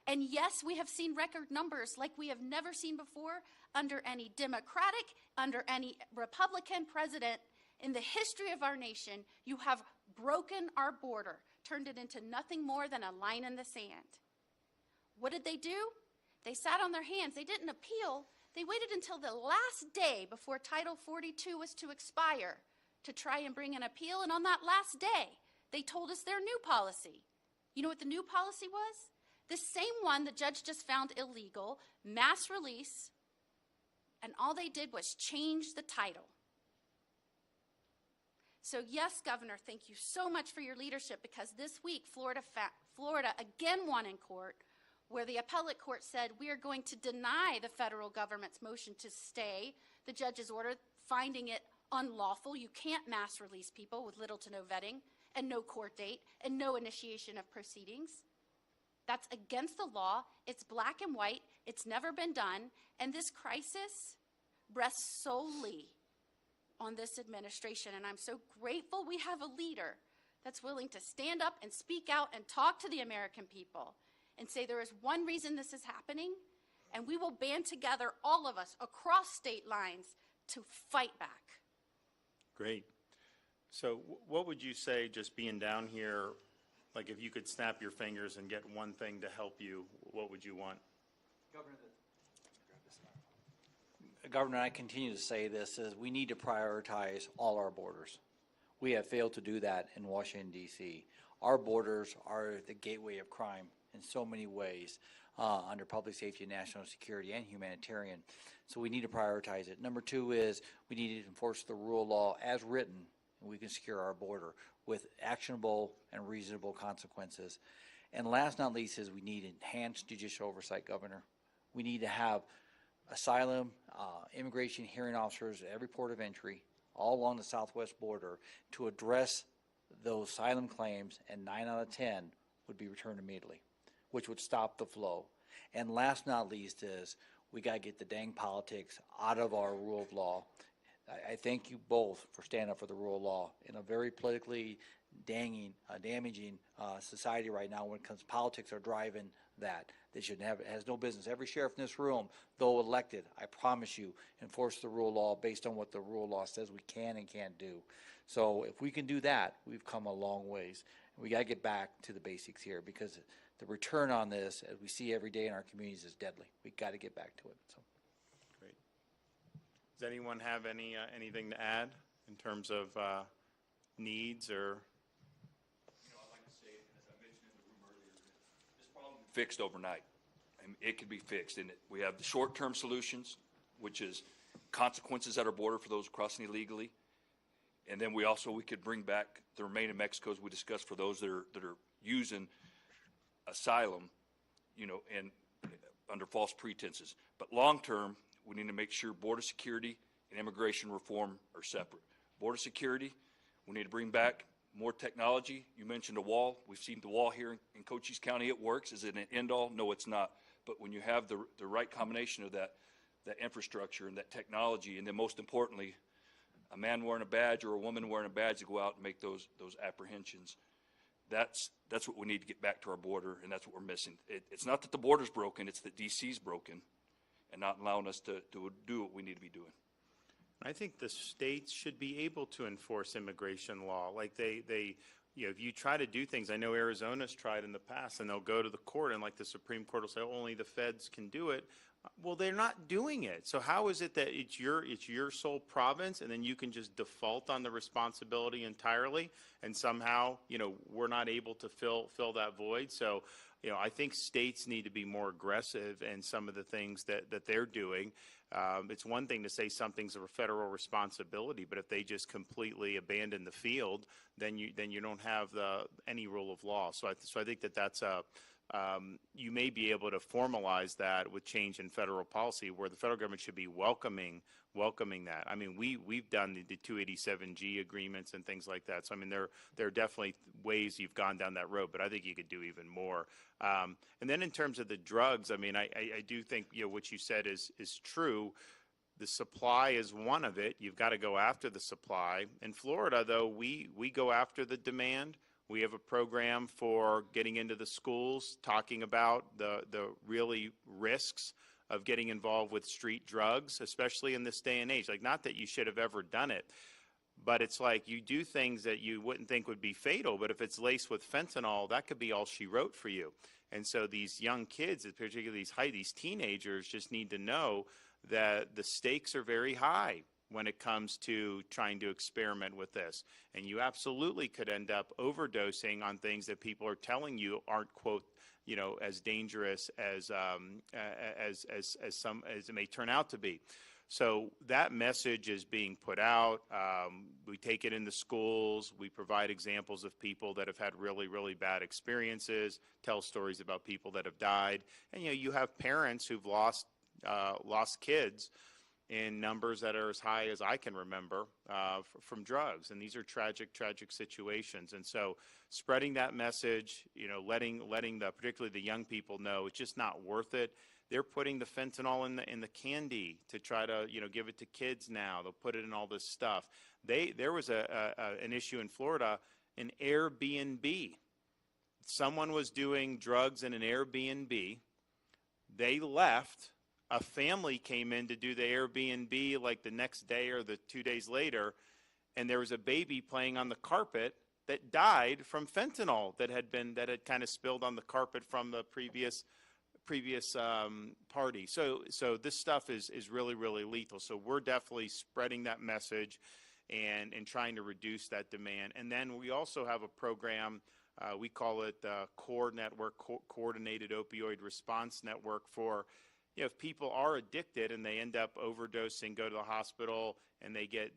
And yes, we have seen record numbers like we have never seen before under any Democratic, under any Republican president in the history of our nation. You have broken our border, turned it into nothing more than a line in the sand. What did they do? They sat on their hands. They didn't appeal. They waited until the last day before Title 42 was to expire to try and bring an appeal. And on that last day, they told us their new policy. You know what the new policy was? The same one the judge just found illegal, mass release, and all they did was change the title. So yes, Governor, thank you so much for your leadership, because this week Florida again won in court, where the appellate court said we are going to deny the federal government's motion to stay the judge's order, finding it unlawful. You can't mass release people with little to no vetting and no court date and no initiation of proceedings. That's against the law. It's black and white. It's never been done. And this crisis rests solely on this administration. And I'm so grateful we have a leader that's willing to stand up and speak out and talk to the American people and say there is one reason this is happening, and we will band together, all of us, across state lines to fight back. Great. So what would you say, just being down here, like if you could snap your fingers and get one thing to help you, what would you want? Governor, I continue to say this, is we need to prioritize all our borders. We have failed to do that in Washington, D.C. Our borders are the gateway of crime in so many ways, under public safety and national security and humanitarian. So we need to prioritize it. Number two is we need to enforce the rule of law as written, and we can secure our border with actionable and reasonable consequences. And last but not least is we need enhanced judicial oversight, Governor. We need to have asylum, immigration hearing officers at every port of entry all along the southwest border to address those asylum claims, and 9 out of 10 would be returned immediately, which would stop the flow. And last but not least is we got to get the dang politics out of our rule of law. I thank you both for standing up for the rule of law in a very politically damaging society right now. When it comes to politics, are driving that. They shouldn't have it. It has no business. Every sheriff in this room, though elected, I promise you, enforce the rule of law based on what the rule of law says we can and can't do. So if we can do that, we've come a long ways. We got to get back to the basics here, because the return on this, as we see every day in our communities, is deadly. We got to get back to it. So. Great. Does anyone have anything to add in terms of needs or? I'd like to say, as I mentioned in the room earlier, this problem is fixed overnight. And it can be fixed. And we have the short-term solutions, which is consequences at our border for those crossing illegally. And then we could bring back the remain in Mexico, as we discussed, for those that are using asylum, and under false pretenses. But long-term, we need to make sure border security and immigration reform are separate. Border security, we need to bring back more technology. You mentioned a wall. We've seen the wall here in Cochise County. It works. Is it an end-all? No, it's not. But when you have the right combination of that infrastructure and that technology, and then most importantly, a man wearing a badge or a woman wearing a badge to go out and make those apprehensions, that's what we need to get back to our border, and that's what we're missing. It's not that the border's broken, it's that DC's broken and not allowing us to do what we need to be doing. I think the states should be able to enforce immigration law. Like they if you try to do things, I know Arizona's tried in the past, and they'll go to the court, and like the Supreme Court will say, only the feds can do it. Well, they're not doing it. So how is it that it's your sole province, and then you can just default on the responsibility entirely, and somehow, we're not able to fill that void? So, I think states need to be more aggressive in some of the things that they're doing. It's one thing to say something's a federal responsibility, but if they just completely abandon the field, then you don't have any rule of law. So I think that's you may be able to formalize that with change in federal policy, where the federal government should be welcoming that. I mean, we've done the 287G agreements and things like that. So I mean, there are definitely ways you've gone down that road, but I think you could do even more. And then in terms of the drugs, I mean, I do think what you said is true. The supply is one of it. You've got to go after the supply. In Florida, though, we go after the demand. We have a program for getting into the schools, talking about the really risks of getting involved with street drugs, especially in this day and age. Like, not that you should have ever done it, but it's like you do things that you wouldn't think would be fatal, but if it's laced with fentanyl, that could be all she wrote for you. And so these young kids, particularly these teenagers, just need to know that the stakes are very high when it comes to trying to experiment with this. And you absolutely could end up overdosing on things that people are telling you aren't, quote, as dangerous as it may turn out to be. So that message is being put out. We take it in the schools. We provide examples of people that have had really, really bad experiences, tell stories about people that have died. And, you have parents who've lost kids in numbers that are as high as I can remember from drugs. And these are tragic, tragic situations. And so spreading that message, letting particularly the young people know it's just not worth it. They're putting the fentanyl in the candy to try to, give it to kids now. They'll put it in all this stuff. There was an issue in Florida, an Airbnb. Someone was doing drugs in an Airbnb. They left. A family came in to do the Airbnb like the next day or the 2 days later, and there was a baby playing on the carpet that died from fentanyl that had kind of spilled on the carpet from the previous party. So this stuff is really, really lethal. So we're definitely spreading that message and trying to reduce that demand. And then we also have a program, we call it the CORE Network, Coordinated Opioid Response Network, for if people are addicted and they end up overdosing, go to the hospital, and they get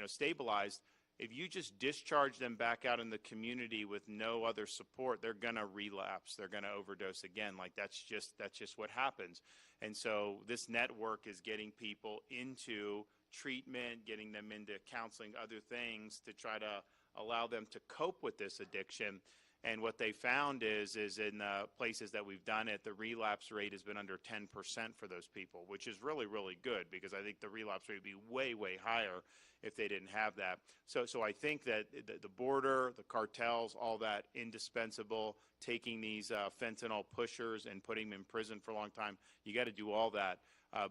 stabilized. If you just discharge them back out in the community with no other support, they're going to relapse. They're going to overdose again. Like, that's just what happens. And so this network is getting people into treatment, getting them into counseling, other things to try to allow them to cope with this addiction. And what they found is in places that we've done it, the relapse rate has been under 10% for those people, which is really, really good, because I think the relapse rate would be way, way higher if they didn't have that. So I think that the border, the cartels, all that, indispensable. Taking these fentanyl pushers and putting them in prison for a long time, you got to do all that.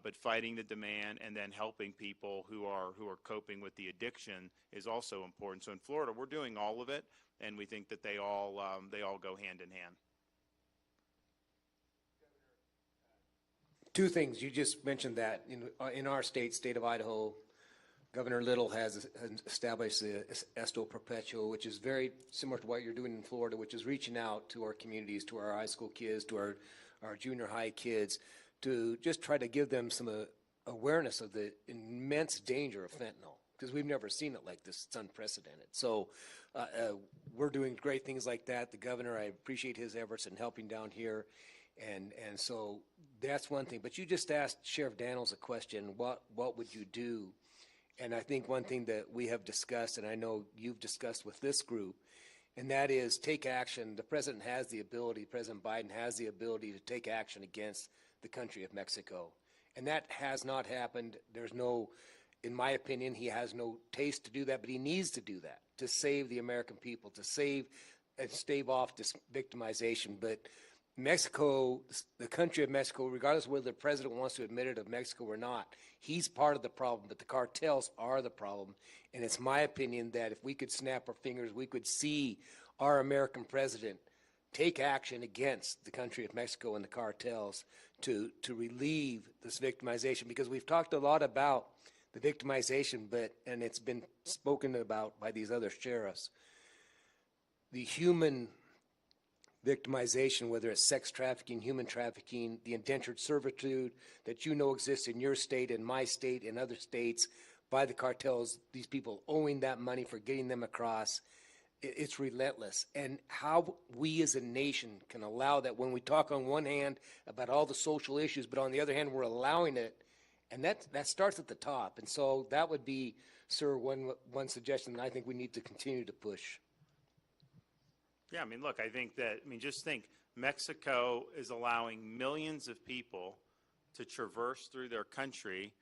But fighting the demand and then helping people who are coping with the addiction is also important. So in Florida, we're doing all of it, and we think that they all go hand in hand. Two things. You just mentioned that in our state of Idaho, Governor Little has established the Esto Perpetual, which is very similar to what you're doing in Florida, which is reaching out to our communities, to our high school kids, to our junior high kids, to just try to give them some awareness of the immense danger of fentanyl, because we've never seen it like this. It's unprecedented. So we're doing great things like that. The governor, I appreciate his efforts in helping down here. And so that's one thing. But you just asked Sheriff Daniels a question, what would you do? And I think one thing that we have discussed, and I know you've discussed with this group, and that is take action. The President Biden has the ability to take action against the country of Mexico. And that has not happened. In my opinion, he has no taste to do that, but he needs to do that to save the American people, to stave off this victimization. But Mexico, the country of Mexico, regardless of whether the president wants to admit it of Mexico or not, he's part of the problem, but the cartels are the problem. And it's my opinion that if we could snap our fingers, we could see our American president take action against the country of Mexico and the cartels to relieve this victimization, because we've talked a lot about the victimization, and it's been spoken about by these other sheriffs. The human victimization, whether it's sex trafficking, human trafficking, the indentured servitude that exists in your state, in my state, in other states, by the cartels, these people owing that money for getting them across, it's relentless. And how we as a nation can allow that, when we talk on one hand about all the social issues, but on the other hand, we're allowing it, and that starts at the top. And so that would be, sir, one suggestion that I think we need to continue to push. Yeah, look, just think Mexico is allowing millions of people to traverse through their country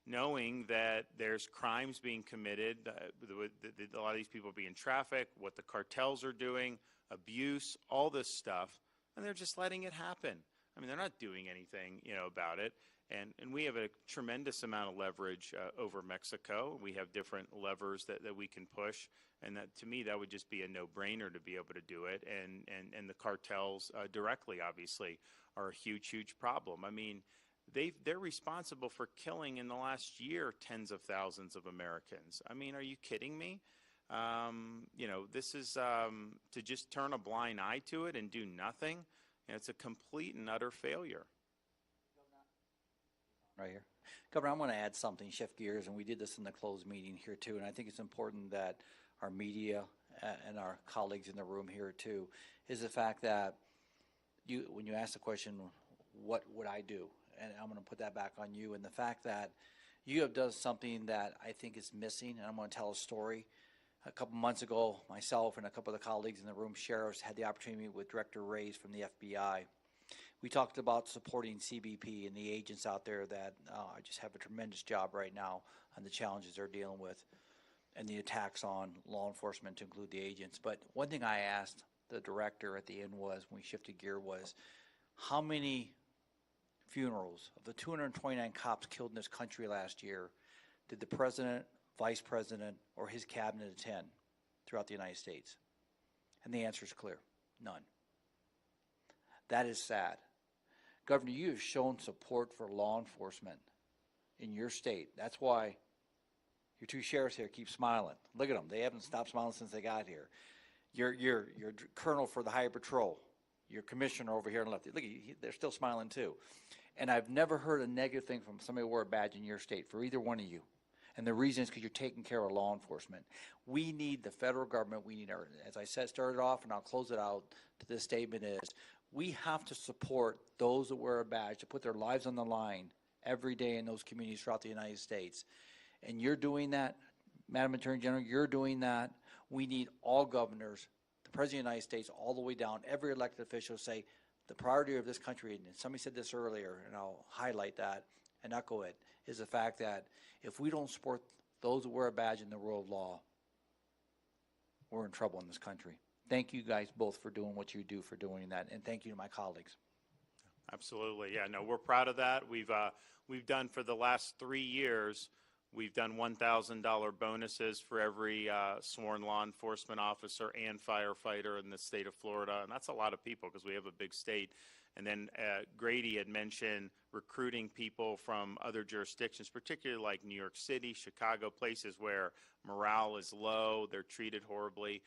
knowing that there's crimes being committed, a lot of these people are being trafficked, what the cartels are doing, abuse, all this stuff, and they're just letting it happen. I mean, they're not doing anything, about it. And we have a tremendous amount of leverage over Mexico. We have different levers that we can push. And that, to me, that would just be a no-brainer to be able to do it. And the cartels directly, obviously, are a huge, huge problem. I mean, they're responsible for killing in the last year tens of thousands of Americans. I mean, are you kidding me? This is to just turn a blind eye to it and do nothing. It's a complete and utter failure. Right here. Governor, I'm going to add something, shift gears, and we did this in the closed meeting here too, and I think it's important that our media and our colleagues in the room here too, is the fact that when you ask the question, what would I do? And I'm going to put that back on you, and the fact that you have done something that I think is missing, and I'm going to tell a story. A couple months ago, myself and a couple of the colleagues in the room, sheriffs, had the opportunity to meet with Director Reyes from the FBI. We talked about supporting CBP and the agents out there that just have a tremendous job right now on the challenges they're dealing with and the attacks on law enforcement, to include the agents. But one thing I asked the director at the end was, when we shifted gear, was how many funerals of the 229 cops killed in this country last year did the president, vice president, or his cabinet attend throughout the United States? And the answer is clear: none. That is sad. Governor, you have shown support for law enforcement in your state. That's why your two sheriffs here keep smiling. Look at them. They haven't stopped smiling since they got here. Your colonel for the Highway Patrol, your commissioner over here on the left, look, they're still smiling too. And I've never heard a negative thing from somebody who wore a badge in your state for either one of you. And the reason is because you're taking care of law enforcement. We need the federal government. We need our, as I said, started off, and I'll close it out to this statement, is we have to support those that wear a badge, to put their lives on the line every day in those communities throughout the United States. And you're doing that, Madam Attorney General, you're doing that. We need all governors, the President of the United States, all the way down, every elected official say the priority of this country, and somebody said this earlier, and I'll highlight that and echo it, is the fact that if we don't support those that wear a badge in the rule of law, we're in trouble in this country. Thank you guys both for doing what you do, for doing that, and thank you to my colleagues. Absolutely. Yeah, no, we're proud of that. We've done, for the last 3 years, we've done $1,000 bonuses for every sworn law enforcement officer and firefighter in the state of Florida, and that's a lot of people because we have a big state. And then Grady had mentioned recruiting people from other jurisdictions, particularly like New York City, Chicago, places where morale is low, they're treated horribly.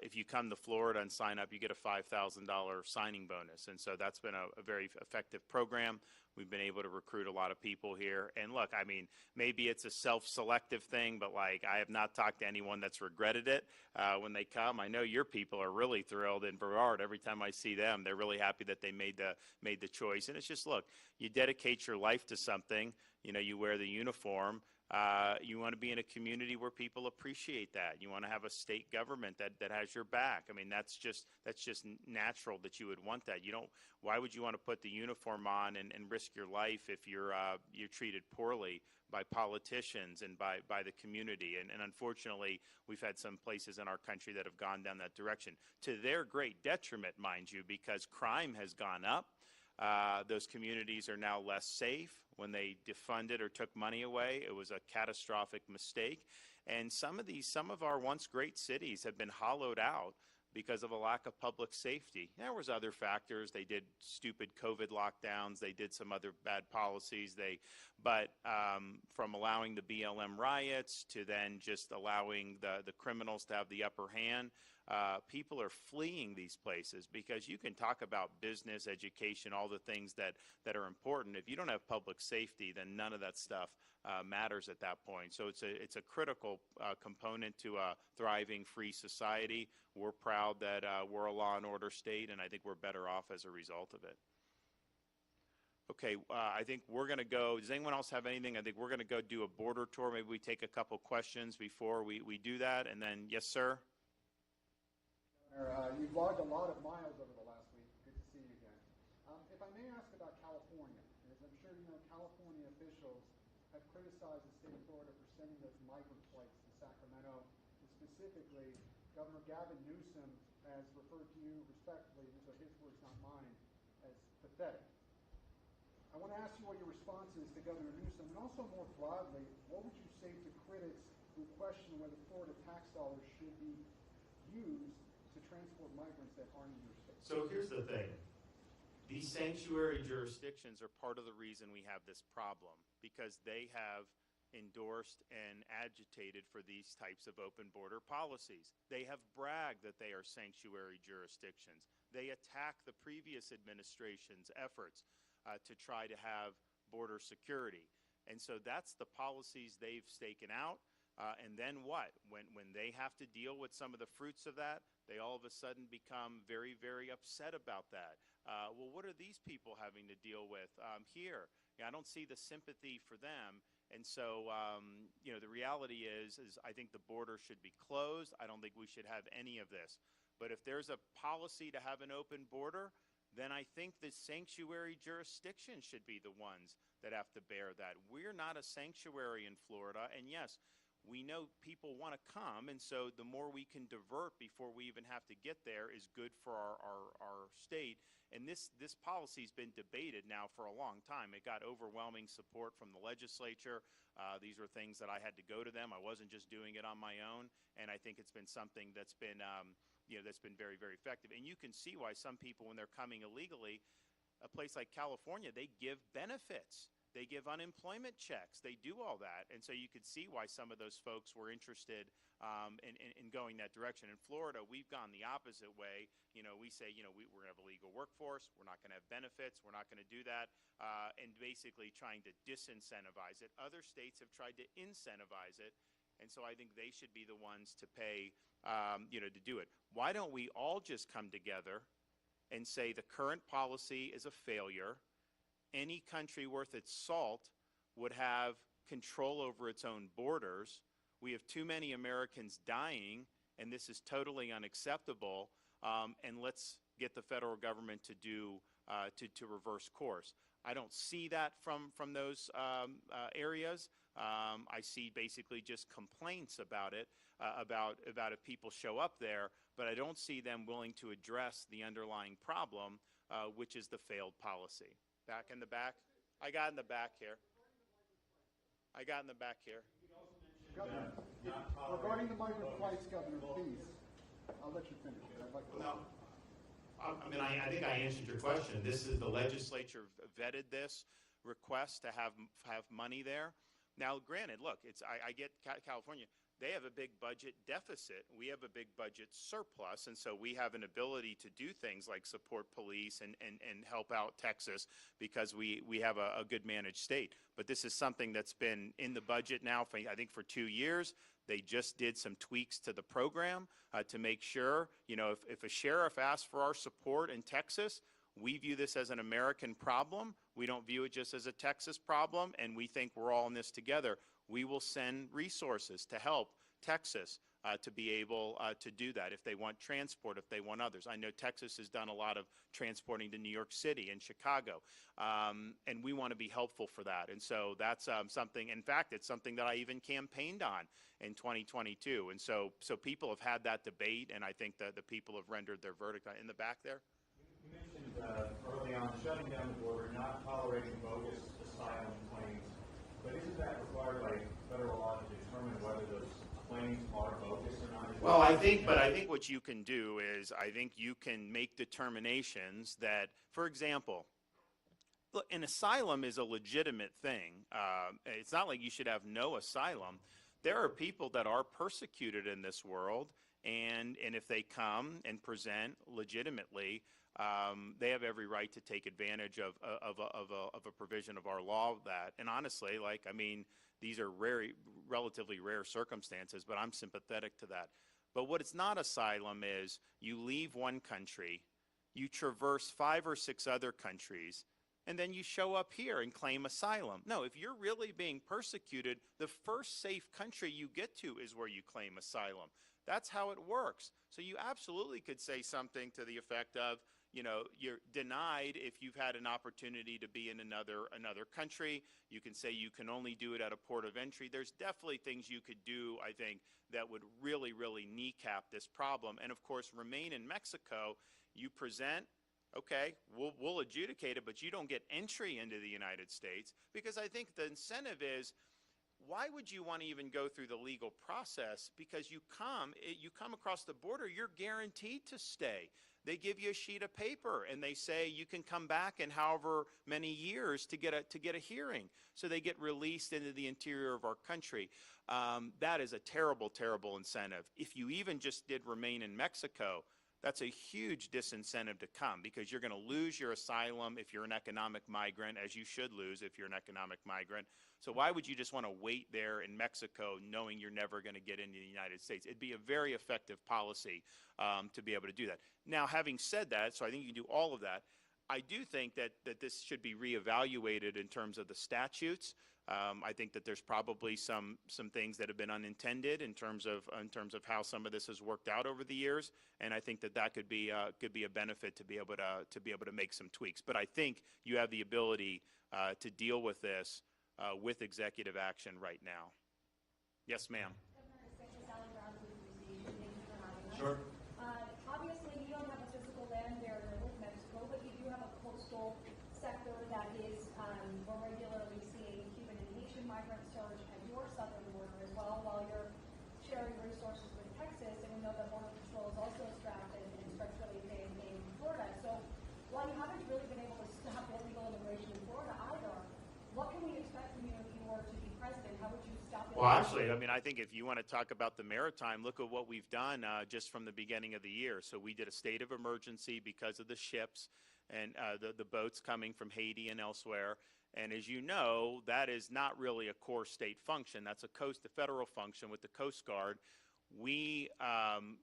If you come to Florida and sign up, you get a $5,000 signing bonus. And so that's been a very effective program. We've been able to recruit a lot of people here. And look, I mean, maybe it's a self-selective thing, but like, I have not talked to anyone that's regretted it when they come. I know your people are really thrilled in Brevard. Every time I see them, they're really happy that they made the choice. And it's just, look, you dedicate your life to something, you wear the uniform. You want to be in a community where people appreciate that. You want to have a state government that has your back. I mean, that's just natural that you would want that. Why would you want to put the uniform on and risk your life if you're treated poorly by politicians and by the community? And unfortunately, we've had some places in our country that have gone down that direction, to their great detriment, mind you, because crime has gone up. Those communities are now less safe. When they defunded or took money away, it was a catastrophic mistake. And some of our once great cities have been hollowed out because of a lack of public safety. There was other factors. They did stupid COVID lockdowns. They did some other bad policies. But from allowing the BLM riots to then just allowing the criminals to have the upper hand, people are fleeing these places because you can talk about business, education, all the things that are important. If you don't have public safety, then none of that stuff matters at that point. So it's a critical component to a thriving, free society. We're proud that we're a law and order state, and I think we're better off as a result of it. Okay, I think we're going to go. Does anyone else have anything? I think we're going to go do a border tour. Maybe we take a couple questions before we do that, and then, yes, sir? You've logged a lot of miles over the last week. Good to see you again. If I may ask about California, as I'm sure you California officials have criticized the state of Florida for sending those migrant flights to Sacramento. And specifically, Governor Gavin Newsom has referred to you respectfully, these are his words, not mine, as pathetic. I want to ask you what your response is to Governor Newsom, and also more broadly, what would you say to critics who question whether Florida tax dollars should be used to transport migrants that aren't in your state? So here's the thing. These sanctuary jurisdictions are part of the reason we have this problem, because they have endorsed and agitated for these types of open border policies. They have bragged that they are sanctuary jurisdictions. They attack the previous administration's efforts to try to have border security. And so that's the policies they've staken out. And then what? When they have to deal with some of the fruits of that, they all of a sudden become very, very upset about that. Well, what are these people having to deal with here? I don't see the sympathy for them. And so, the reality is I think the border should be closed. I don't think we should have any of this. But if there's a policy to have an open border, then I think the sanctuary jurisdiction should be the ones that have to bear that. We're not a sanctuary in Florida, and yes, we know people want to come, and so the more we can divert before we even have to get there is good for our state. And this policy's been debated now for a long time. It got overwhelming support from the legislature. These were things that I had to go to them. I wasn't just doing it on my own, and I think it's been something that's been, that's been very, very effective. And you can see why some people, when they're coming illegally, a place like California, they give benefits. They give unemployment checks. They do all that. And so you could see why some of those folks were interested in going that direction. In Florida, we've gone the opposite way. We say, we're going to have a legal workforce. We're not going to have benefits. We're not going to do that. And basically trying to disincentivize it. Other states have tried to incentivize it. And so I think they should be the ones to pay, to do it. Why don't we all just come together and say the current policy is a failure? Any country worth its salt would have control over its own borders. We have too many Americans dying, and this is totally unacceptable. And let's get the federal government to do to reverse course. I don't see that from those areas. I see basically just complaints about it, about if people show up there, but I don't see them willing to address the underlying problem, which is the failed policy. Back in the back? I got in the back here. Governor, regarding the migrant flights, Governor, please, I'll let you finish. I'd like to. I think I answered your question. This is the legislature vetted this request to have money there. Now, granted, look, I get California. They have a big budget deficit. We have a big budget surplus, and so we have an ability to do things like support police and help out Texas because we have a good managed state. But this is something that's been in the budget now for, I think, for 2 years. They just did some tweaks to the program to make sure, if a sheriff asks for our support in Texas, we view this as an American problem. We don't view it just as a Texas problem, and we think we're all in this together. We will send resources to help Texas to be able to do that if they want transport, if they want others. I know Texas has done a lot of transporting to New York City and Chicago, and we want to be helpful for that. And so that's something, in fact, it's something that I even campaigned on in 2022. And so people have had that debate, and I think that the people have rendered their verdict. In the back there? You mentioned early on shutting down the border, not tolerating bogus asylum claims. But isn't that required by federal law to determine whether those claims are bogus or not? Well, I think what you can do is I think you can make determinations that, for example, look, an asylum is a legitimate thing. It's not like you should have no asylum. There are people that are persecuted in this world, and if they come and present legitimately, they have every right to take advantage of a provision of our law that, and honestly, these are relatively rare circumstances, but I'm sympathetic to that. But what it's not asylum is you leave one country, you traverse 5 or 6 other countries, and then you show up here and claim asylum. No, if you're really being persecuted, the first safe country you get to is where you claim asylum. That's how it works. So you absolutely could say something to the effect of, you're denied if you've had an opportunity to be in another country. You can say you can only do it at a port of entry. There's definitely things you could do, I think, that would really, really kneecap this problem. And of course, remain in Mexico, you present, okay, we'll adjudicate it, but you don't get entry into the United States, because I think the incentive is, why would you want to even go through the legal process? Because you come across the border, you're guaranteed to stay. They give you a sheet of paper and they say you can come back in however many years to get a hearing. So they get released into the interior of our country. That is a terrible, terrible incentive. If you even just did remain in Mexico, that's a huge disincentive to come, because you're going to lose your asylum if you're an economic migrant, as you should lose if you're an economic migrant. So why would you just want to wait there in Mexico knowing you're never going to get into the United States? It'd be a very effective policy to be able to do that. Now, having said that, so I think you can do all of that, I do think that this should be reevaluated in terms of the statutes. I think that there's probably some things that have been unintended in terms of how some of this has worked out over the years, and I think that could be a benefit to be able to make some tweaks. But I think you have the ability to deal with this with executive action right now. Yes, ma'am. Sure. Obviously, you don't have a physical land barrier with Mexico, but you do have a coastal sector that is we're regularly seeing Cuban and Haitian migrants surge at your southern border as well, while you're sharing resources with Texas, and we know that Border Patrol is also strapped and stretched really thin in Florida. So while you haven't really been able to stop illegal immigration in Florida either, what can we expect from you if you were to be president? How would you stop it? Well, actually, I mean, I think if you want to talk about the maritime, look at what we've done just from the beginning of the year. So we did a state of emergency because of the ships and the boats coming from Haiti and elsewhere. And as you know, that is not really a core state function. That's a federal function with the Coast Guard. We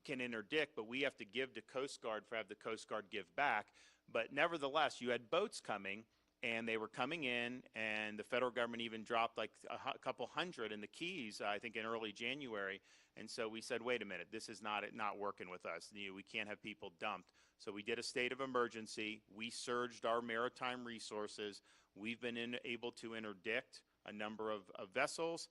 can interdict, but we have to give to Coast Guard for have the Coast Guard give back. But nevertheless, you had boats coming, and they were coming in, and the federal government even dropped like a couple hundred in the Keys, I think in early January. And so we said, wait a minute, this is not working with us. We can't have people dumped. So we did a state of emergency. We surged our maritime resources. We've been able to interdict a number of vessels,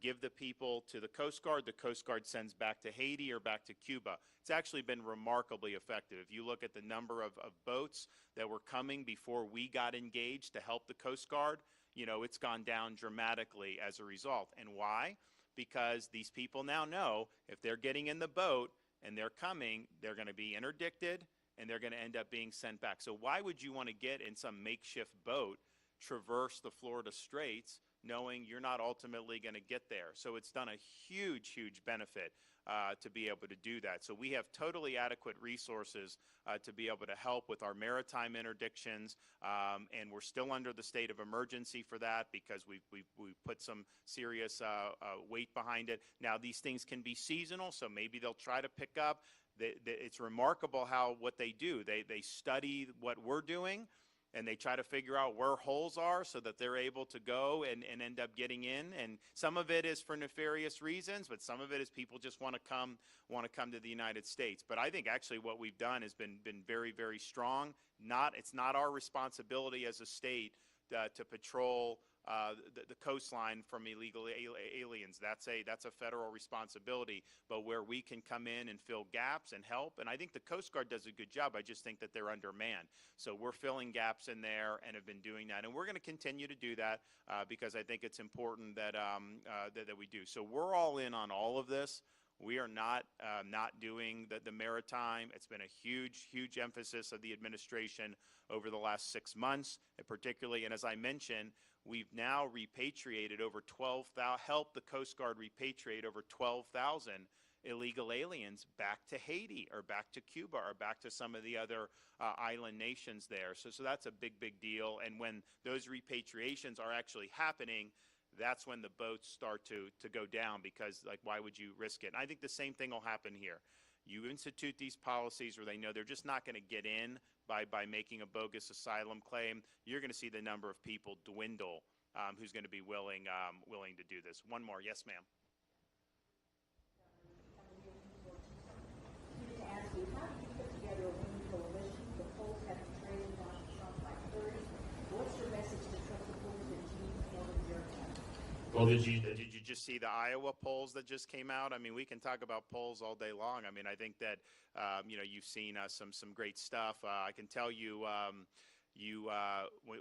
give the people to the Coast Guard. The Coast Guard sends back to Haiti or back to Cuba. It's actually been remarkably effective. If you look at the number of boats that were coming before we got engaged to help the Coast Guard, it's gone down dramatically as a result. And why? Because these people now know if they're getting in the boat and they're coming, they're going to be interdicted and they're going to end up being sent back. So why would you want to get in some makeshift boat, traverse the Florida Straits, knowing you're not ultimately going to get there? So it's done a huge, huge benefit to be able to do that. So we have totally adequate resources to be able to help with our maritime interdictions, and we're still under the state of emergency for that because we've put some serious weight behind it. Now, these things can be seasonal, so maybe they'll try to pick up. It's remarkable what they do. They study what we're doing, and they try to figure out where holes are so that they're able to go and end up getting in. And some of it is for nefarious reasons, but some of it is people just want to come to the United States. But I think actually what we've done has been very, very strong. It's not our responsibility as a state to patrol the coastline from illegal aliens. That's a federal responsibility, but where we can come in and fill gaps and help, and I think the Coast Guard does a good job. I just think that they're undermanned. So we're filling gaps in there and have been doing that, and we're going to continue to do that because I think it's important that we do. So we're all in on all of this. We are not doing the maritime. It's been a huge, huge emphasis of the administration over the last 6 months, particularly, and as I mentioned, we've now repatriated helped the Coast Guard repatriate over 12,000 illegal aliens back to Haiti or back to Cuba or back to some of the other island nations there. So that's a big, big deal. And when those repatriations are actually happening, that's when the boats start to go down because, why would you risk it? And I think the same thing will happen here. You institute these policies where they know they're just not going to get in by making a bogus asylum claim. You're going to see the number of people dwindle who's going to be willing to do this. One more. Yes, ma'am. To ask you, how do you put together a winning coalition with Well, did you just see the Iowa polls that just came out? I mean, we can talk about polls all day long. I mean, I think that you've seen some great stuff. I can tell you.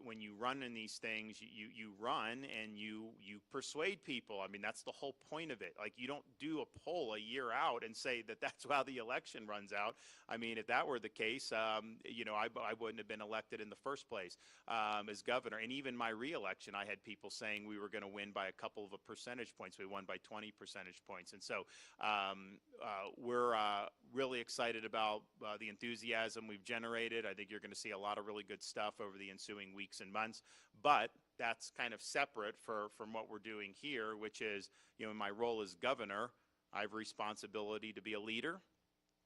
When you run in these things, you run and you persuade people. I mean, that's the whole point of it. Like, you don't do a poll a year out and say that that's how the election runs out. I mean, if that were the case, I wouldn't have been elected in the first place as governor. And even my reelection, I had people saying we were going to win by a couple of percentage points. We won by 20 percentage points. And so we're really excited about the enthusiasm we've generated. I think you're going to see a lot of really good stuff over the ensuing weeks and months, but that's kind of separate from what we're doing here, which is, in my role as governor, I have responsibility to be a leader,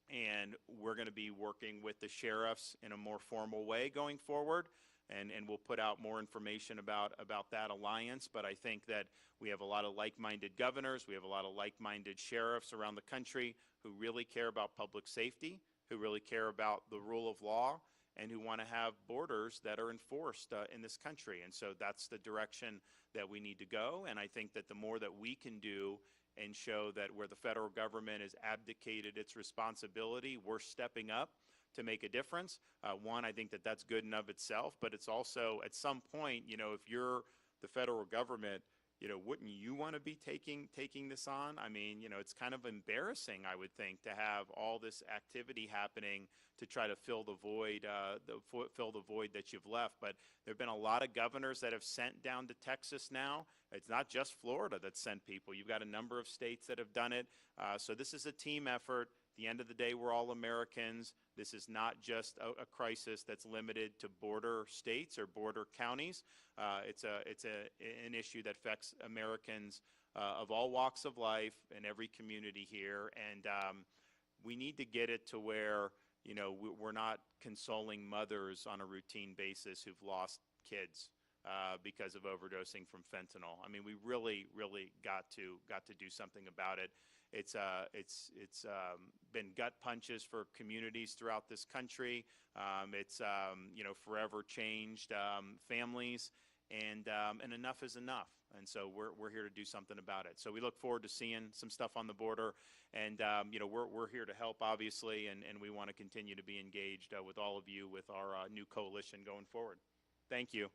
and we're going to be working with the sheriffs in a more formal way going forward, and we'll put out more information about that alliance. But I think that we have a lot of like-minded governors, we have a lot of like-minded sheriffs around the country who really care about public safety, who really care about the rule of law, and who want to have borders that are enforced in this country. And so that's the direction that we need to go. And I think that the more that we can do and show that where the federal government has abdicated its responsibility, we're stepping up to make a difference. One, I think that that's good in of itself, but it's also at some point, if you're the federal government, wouldn't you want to be taking this on? I mean, it's kind of embarrassing, I would think, to have all this activity happening to try to fill the void that you've left. But there have been a lot of governors that have sent down to Texas now. It's not just Florida that sent people. You've got a number of states that have done it. So this is a team effort. At the end of the day, we're all Americans. This is not just a crisis that's limited to border states or border counties. It's an issue that affects Americans of all walks of life in every community here. And we need to get it to where, we're not consoling mothers on a routine basis who've lost kids because of overdosing from fentanyl. I mean, we really, really got to do something about it. It's been gut punches for communities throughout this country. It's forever changed families, and enough is enough. And so we're here to do something about it. So we look forward to seeing some stuff on the border, and we're here to help, obviously, and we want to continue to be engaged with all of you with our new coalition going forward. Thank you.